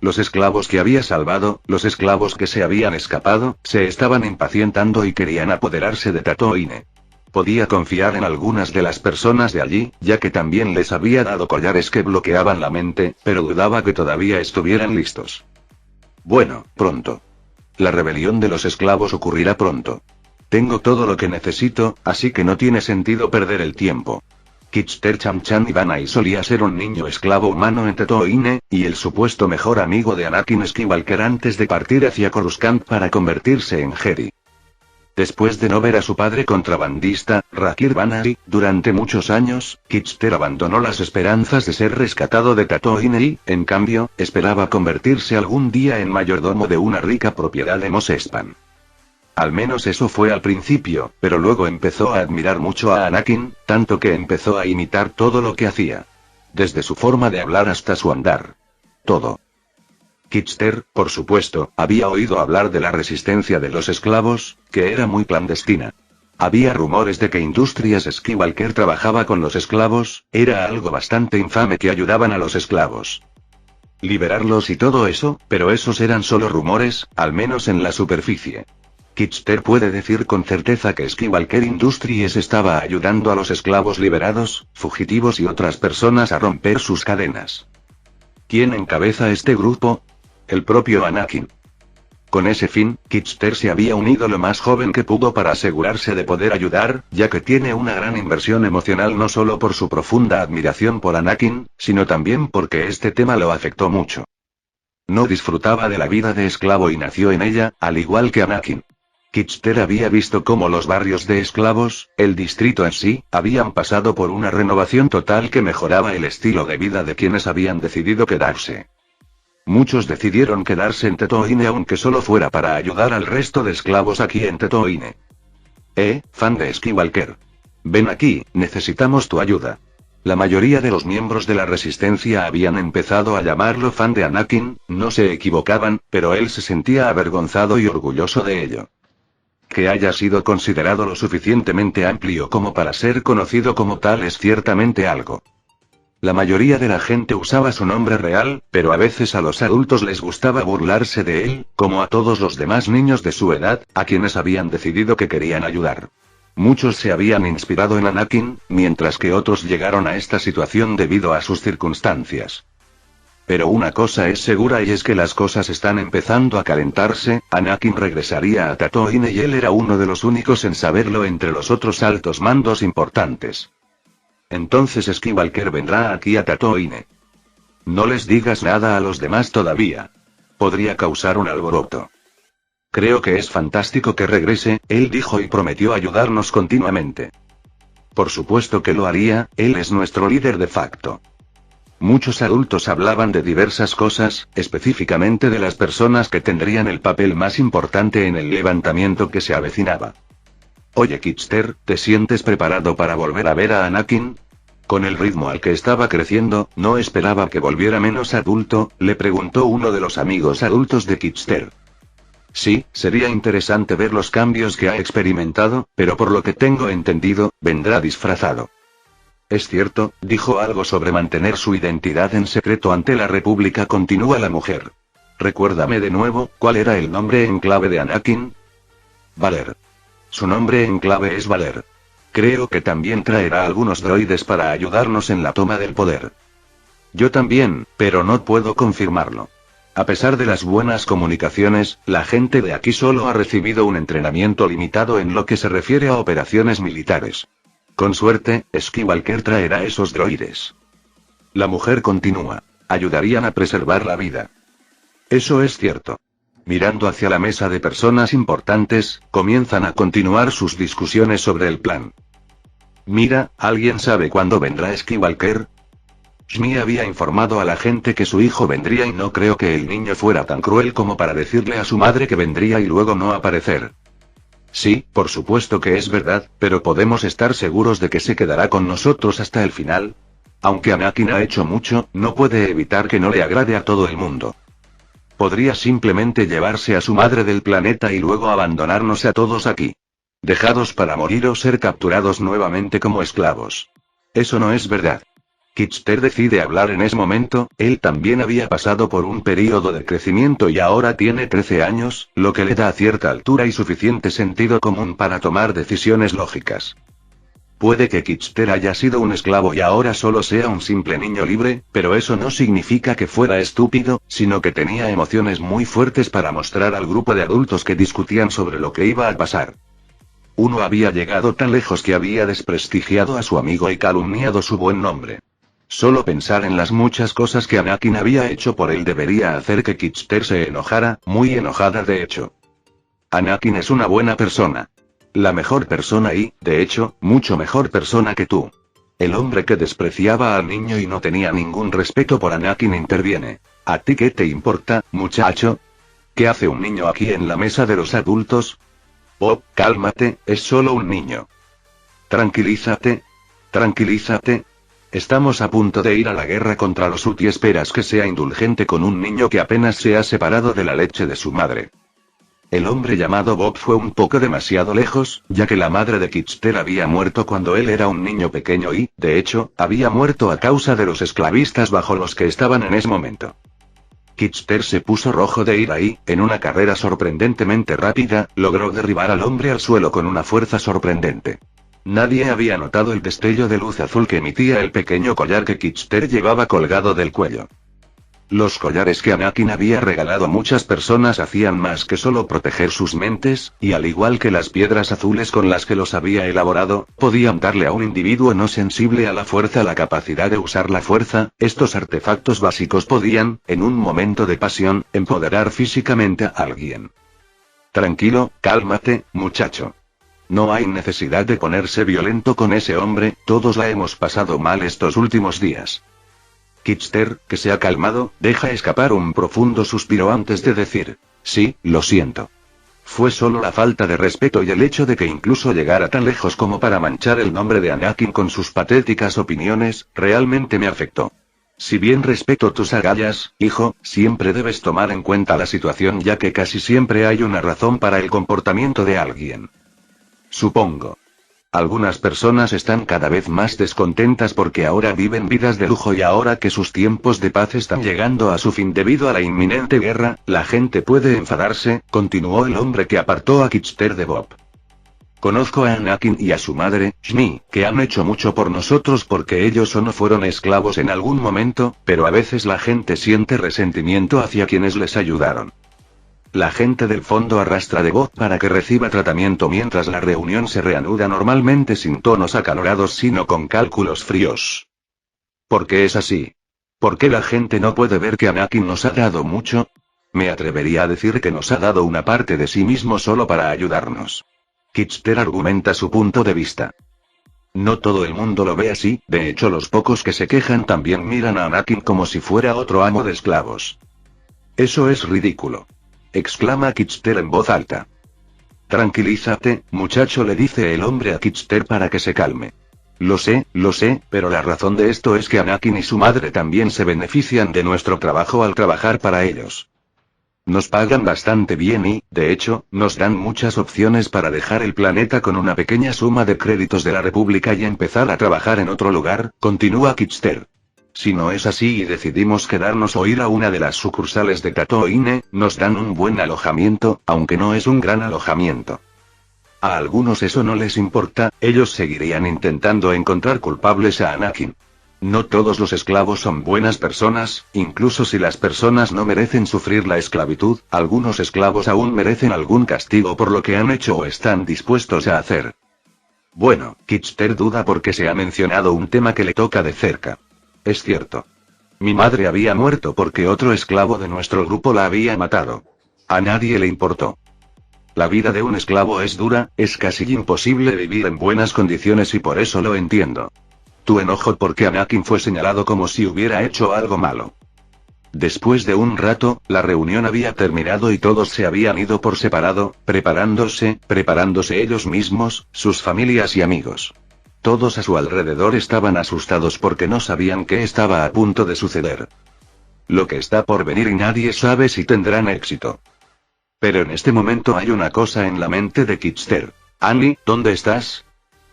Los esclavos que había salvado, los esclavos que se habían escapado, se estaban impacientando y querían apoderarse de Tatooine. Podía confiar en algunas de las personas de allí, ya que también les había dado collares que bloqueaban la mente, pero dudaba que todavía estuvieran listos. Bueno, pronto. La rebelión de los esclavos ocurrirá pronto. Tengo todo lo que necesito, así que no tiene sentido perder el tiempo. Kitster Chamchan Ivanai solía ser un niño esclavo humano en Tatooine, y el supuesto mejor amigo de Anakin Skywalker antes de partir hacia Coruscant para convertirse en Jedi. Después de no ver a su padre contrabandista, Rakir Banai, durante muchos años, Kitster abandonó las esperanzas de ser rescatado de Tatooine y, en cambio, esperaba convertirse algún día en mayordomo de una rica propiedad de Mos Espan. Al menos eso fue al principio, pero luego empezó a admirar mucho a Anakin, tanto que empezó a imitar todo lo que hacía. Desde su forma de hablar hasta su andar. Todo. Kitster, por supuesto, había oído hablar de la resistencia de los esclavos, que era muy clandestina. Había rumores de que Industrias Skywalker trabajaba con los esclavos, era algo bastante infame que ayudaban a los esclavos. Liberarlos y todo eso, pero esos eran solo rumores, al menos en la superficie. Kitster puede decir con certeza que Skywalker Industries estaba ayudando a los esclavos liberados, fugitivos y otras personas a romper sus cadenas. ¿Quién encabeza este grupo? El propio Anakin. Con ese fin, Kitster se había unido lo más joven que pudo para asegurarse de poder ayudar, ya que tiene una gran inversión emocional no solo por su profunda admiración por Anakin, sino también porque este tema lo afectó mucho. No disfrutaba de la vida de esclavo y nació en ella, al igual que Anakin. Kitster había visto cómo los barrios de esclavos, el distrito en sí, habían pasado por una renovación total que mejoraba el estilo de vida de quienes habían decidido quedarse. Muchos decidieron quedarse en Tatooine aunque solo fuera para ayudar al resto de esclavos aquí en Tatooine. Fan de Skywalker. Ven aquí, necesitamos tu ayuda. La mayoría de los miembros de la resistencia habían empezado a llamarlo fan de Anakin, no se equivocaban, pero él se sentía avergonzado y orgulloso de ello. Que haya sido considerado lo suficientemente amplio como para ser conocido como tal es ciertamente algo. La mayoría de la gente usaba su nombre real, pero a veces a los adultos les gustaba burlarse de él, como a todos los demás niños de su edad, a quienes habían decidido que querían ayudar. Muchos se habían inspirado en Anakin, mientras que otros llegaron a esta situación debido a sus circunstancias. Pero una cosa es segura y es que las cosas están empezando a calentarse, Anakin regresaría a Tatooine y él era uno de los únicos en saberlo entre los otros altos mandos importantes. Entonces Skywalker vendrá aquí a Tatooine. No les digas nada a los demás todavía. Podría causar un alboroto. Creo que es fantástico que regrese, él dijo y prometió ayudarnos continuamente. Por supuesto que lo haría, él es nuestro líder de facto. Muchos adultos hablaban de diversas cosas, específicamente de las personas que tendrían el papel más importante en el levantamiento que se avecinaba. Oye Kitster, ¿te sientes preparado para volver a ver a Anakin? Con el ritmo al que estaba creciendo, no esperaba que volviera menos adulto, le preguntó uno de los amigos adultos de Kitster. Sí, sería interesante ver los cambios que ha experimentado, pero por lo que tengo entendido, vendrá disfrazado. Es cierto, dijo algo sobre mantener su identidad en secreto ante la República, continúa la mujer. Recuérdame de nuevo, ¿cuál era el nombre en clave de Anakin? Valer. Su nombre en clave es Valer. Creo que también traerá algunos droides para ayudarnos en la toma del poder. Yo también, pero no puedo confirmarlo. A pesar de las buenas comunicaciones, la gente de aquí solo ha recibido un entrenamiento limitado en lo que se refiere a operaciones militares. Con suerte, Skywalker traerá esos droides. La mujer continúa. Ayudarían a preservar la vida. Eso es cierto. Mirando hacia la mesa de personas importantes, comienzan a continuar sus discusiones sobre el plan. Mira, ¿alguien sabe cuándo vendrá Skywalker? Shmi había informado a la gente que su hijo vendría y no creo que el niño fuera tan cruel como para decirle a su madre que vendría y luego no aparecer. Sí, por supuesto que es verdad, pero podemos estar seguros de que se quedará con nosotros hasta el final. Aunque Anakin ha hecho mucho, no puede evitar que no le agrade a todo el mundo. Podría simplemente llevarse a su madre del planeta y luego abandonarnos a todos aquí. Dejados para morir o ser capturados nuevamente como esclavos. Eso no es verdad. Kitster decide hablar en ese momento. Él también había pasado por un período de crecimiento y ahora tiene 13 años, lo que le da cierta altura y suficiente sentido común para tomar decisiones lógicas. Puede que Kitster haya sido un esclavo y ahora solo sea un simple niño libre, pero eso no significa que fuera estúpido, sino que tenía emociones muy fuertes para mostrar al grupo de adultos que discutían sobre lo que iba a pasar. Uno había llegado tan lejos que había desprestigiado a su amigo y calumniado su buen nombre. Solo pensar en las muchas cosas que Anakin había hecho por él debería hacer que Kitster se enojara, muy enojada de hecho. Anakin es una buena persona. La mejor persona y, de hecho, mucho mejor persona que tú. El hombre que despreciaba al niño y no tenía ningún respeto por Anakin interviene. ¿A ti qué te importa, muchacho? ¿Qué hace un niño aquí en la mesa de los adultos? Oh, cálmate, es solo un niño. Tranquilízate. Tranquilízate. Estamos a punto de ir a la guerra contra los Ut y esperas que sea indulgente con un niño que apenas se ha separado de la leche de su madre. El hombre llamado Bob fue un poco demasiado lejos, ya que la madre de Kitster había muerto cuando él era un niño pequeño y, de hecho, había muerto a causa de los esclavistas bajo los que estaban en ese momento. Kitster se puso rojo de ira y, en una carrera sorprendentemente rápida, logró derribar al hombre al suelo con una fuerza sorprendente. Nadie había notado el destello de luz azul que emitía el pequeño collar que Kitster llevaba colgado del cuello. Los collares que Anakin había regalado a muchas personas hacían más que solo proteger sus mentes, y al igual que las piedras azules con las que los había elaborado, podían darle a un individuo no sensible a la fuerza la capacidad de usar la fuerza. Estos artefactos básicos podían, en un momento de pasión, empoderar físicamente a alguien. Tranquilo, cálmate, muchacho. No hay necesidad de ponerse violento con ese hombre, todos la hemos pasado mal estos últimos días. Kitster, que se ha calmado, deja escapar un profundo suspiro antes de decir, sí, lo siento. Fue solo la falta de respeto y el hecho de que incluso llegara tan lejos como para manchar el nombre de Anakin con sus patéticas opiniones, realmente me afectó. Si bien respeto tus agallas, hijo, siempre debes tomar en cuenta la situación ya que casi siempre hay una razón para el comportamiento de alguien. Supongo. Algunas personas están cada vez más descontentas porque ahora viven vidas de lujo y ahora que sus tiempos de paz están llegando a su fin debido a la inminente guerra, la gente puede enfadarse, continuó el hombre que apartó a Kitster de Bob. Conozco a Anakin y a su madre, Shmi, que han hecho mucho por nosotros porque ellos o no fueron esclavos en algún momento, pero a veces la gente siente resentimiento hacia quienes les ayudaron. La gente del fondo arrastra de Bob para que reciba tratamiento mientras la reunión se reanuda normalmente sin tonos acalorados sino con cálculos fríos. ¿Por qué es así? ¿Por qué la gente no puede ver que Anakin nos ha dado mucho? Me atrevería a decir que nos ha dado una parte de sí mismo solo para ayudarnos. Kitster argumenta su punto de vista. No todo el mundo lo ve así, de hecho los pocos que se quejan también miran a Anakin como si fuera otro amo de esclavos. Eso es ridículo. Exclama Kitster en voz alta. Tranquilízate, muchacho, le dice el hombre a Kitster para que se calme. Lo sé, pero la razón de esto es que Anakin y su madre también se benefician de nuestro trabajo al trabajar para ellos. Nos pagan bastante bien y, de hecho, nos dan muchas opciones para dejar el planeta con una pequeña suma de créditos de la República y empezar a trabajar en otro lugar, continúa Kitster. Si no es así y decidimos quedarnos o ir a una de las sucursales de Tatooine, nos dan un buen alojamiento, aunque no es un gran alojamiento. A algunos eso no les importa, ellos seguirían intentando encontrar culpables a Anakin. No todos los esclavos son buenas personas, incluso si las personas no merecen sufrir la esclavitud, algunos esclavos aún merecen algún castigo por lo que han hecho o están dispuestos a hacer. Bueno, Kitster duda porque se ha mencionado un tema que le toca de cerca. Es cierto. Mi madre había muerto porque otro esclavo de nuestro grupo la había matado. A nadie le importó. La vida de un esclavo es dura, es casi imposible vivir en buenas condiciones y por eso lo entiendo. Tu enojo porque Anakin fue señalado como si hubiera hecho algo malo. Después de un rato, la reunión había terminado y todos se habían ido por separado, preparándose ellos mismos, sus familias y amigos. Todos a su alrededor estaban asustados porque no sabían qué estaba a punto de suceder. Lo que está por venir y nadie sabe si tendrán éxito. Pero en este momento hay una cosa en la mente de Kitster. Annie, ¿dónde estás?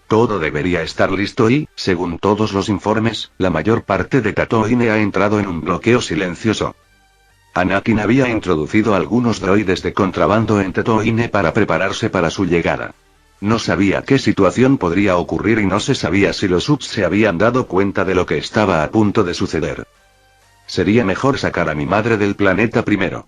Todo debería estar listo y, según todos los informes, la mayor parte de Tatooine ha entrado en un bloqueo silencioso. Anakin había introducido algunos droides de contrabando en Tatooine para prepararse para su llegada. No sabía qué situación podría ocurrir y no se sabía si los Ups se habían dado cuenta de lo que estaba a punto de suceder. Sería mejor sacar a mi madre del planeta primero.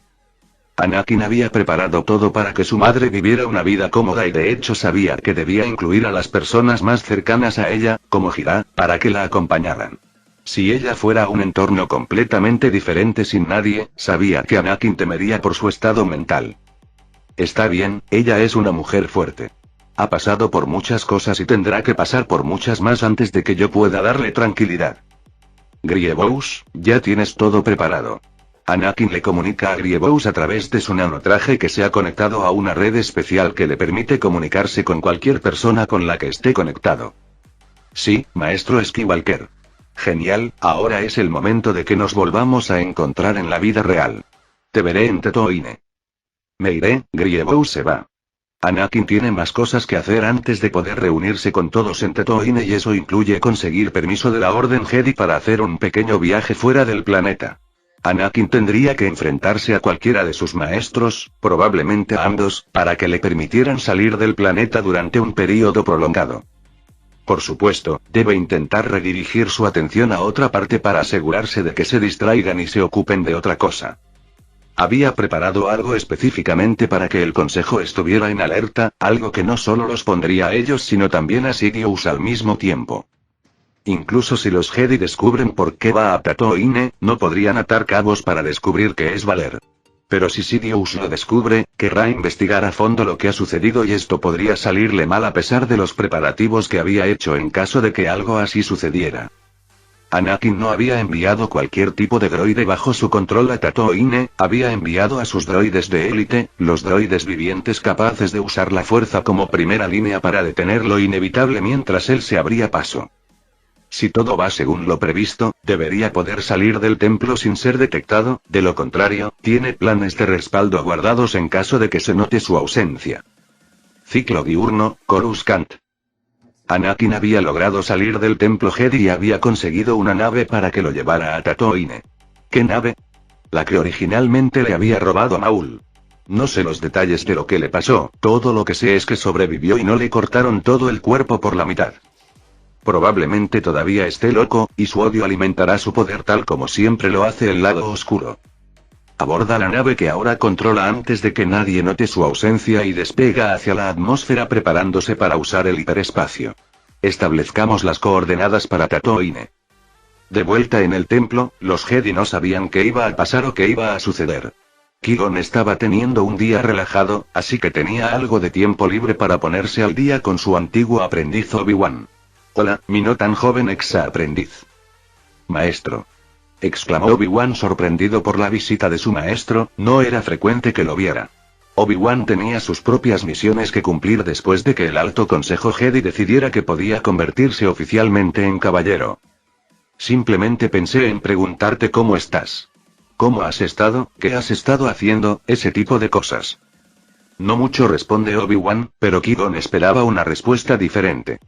Anakin había preparado todo para que su madre viviera una vida cómoda y de hecho sabía que debía incluir a las personas más cercanas a ella, como Hera, para que la acompañaran. Si ella fuera a un entorno completamente diferente sin nadie, sabía que Anakin temería por su estado mental. Está bien, ella es una mujer fuerte. Ha pasado por muchas cosas y tendrá que pasar por muchas más antes de que yo pueda darle tranquilidad. Grievous, ya tienes todo preparado. Anakin le comunica a Grievous a través de su nanotraje que se ha conectado a una red especial que le permite comunicarse con cualquier persona con la que esté conectado. Sí, maestro Skywalker. Genial, ahora es el momento de que nos volvamos a encontrar en la vida real. Te veré en Tatooine. Me iré, Grievous se va. Anakin tiene más cosas que hacer antes de poder reunirse con todos en Tatooine y eso incluye conseguir permiso de la Orden Jedi para hacer un pequeño viaje fuera del planeta. Anakin tendría que enfrentarse a cualquiera de sus maestros, probablemente a ambos, para que le permitieran salir del planeta durante un período prolongado. Por supuesto, debe intentar redirigir su atención a otra parte para asegurarse de que se distraigan y se ocupen de otra cosa. Había preparado algo específicamente para que el consejo estuviera en alerta, algo que no solo los pondría a ellos sino también a Sidious al mismo tiempo. Incluso si los Jedi descubren por qué va a Tatooine, no podrían atar cabos para descubrir qué es Valer. Pero si Sidious lo descubre, querrá investigar a fondo lo que ha sucedido y esto podría salirle mal a pesar de los preparativos que había hecho en caso de que algo así sucediera. Anakin no había enviado cualquier tipo de droide bajo su control a Tatooine, había enviado a sus droides de élite, los droides vivientes capaces de usar la fuerza como primera línea para detener lo inevitable mientras él se abría paso. Si todo va según lo previsto, debería poder salir del templo sin ser detectado, de lo contrario, tiene planes de respaldo guardados en caso de que se note su ausencia. Ciclo diurno, Coruscant. Anakin había logrado salir del templo Jedi y había conseguido una nave para que lo llevara a Tatooine. ¿Qué nave? La que originalmente le había robado a Maul. No sé los detalles de lo que le pasó, todo lo que sé es que sobrevivió y no le cortaron todo el cuerpo por la mitad. Probablemente todavía esté loco, y su odio alimentará su poder tal como siempre lo hace el lado oscuro. Aborda la nave que ahora controla antes de que nadie note su ausencia y despega hacia la atmósfera preparándose para usar el hiperespacio. Establezcamos las coordenadas para Tatooine. De vuelta en el templo, los Jedi no sabían qué iba a pasar o qué iba a suceder. Qui-Gon estaba teniendo un día relajado, así que tenía algo de tiempo libre para ponerse al día con su antiguo aprendiz Obi-Wan. Hola, mi no tan joven ex-aprendiz. Maestro. Exclamó Obi-Wan sorprendido por la visita de su maestro, no era frecuente que lo viera. Obi-Wan tenía sus propias misiones que cumplir después de que el Alto Consejo Jedi decidiera que podía convertirse oficialmente en caballero. Simplemente pensé en preguntarte cómo estás. ¿Cómo has estado? ¿Qué has estado haciendo? Ese tipo de cosas. No mucho, responde Obi-Wan, pero Qui-Gon esperaba una respuesta diferente.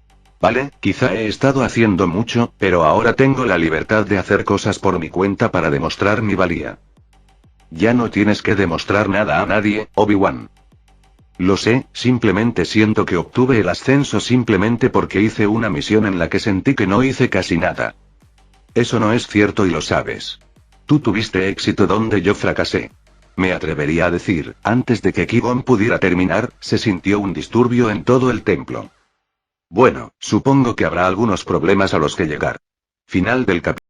Vale, quizá he estado haciendo mucho, pero ahora tengo la libertad de hacer cosas por mi cuenta para demostrar mi valía. Ya no tienes que demostrar nada a nadie, Obi-Wan. Lo sé, simplemente siento que obtuve el ascenso simplemente porque hice una misión en la que sentí que no hice casi nada. Eso no es cierto y lo sabes. Tú tuviste éxito donde yo fracasé. Me atrevería a decir, antes de que Qui-Gon pudiera terminar, se sintió un disturbio en todo el templo. Bueno, supongo que habrá algunos problemas a los que llegar. Final del capítulo.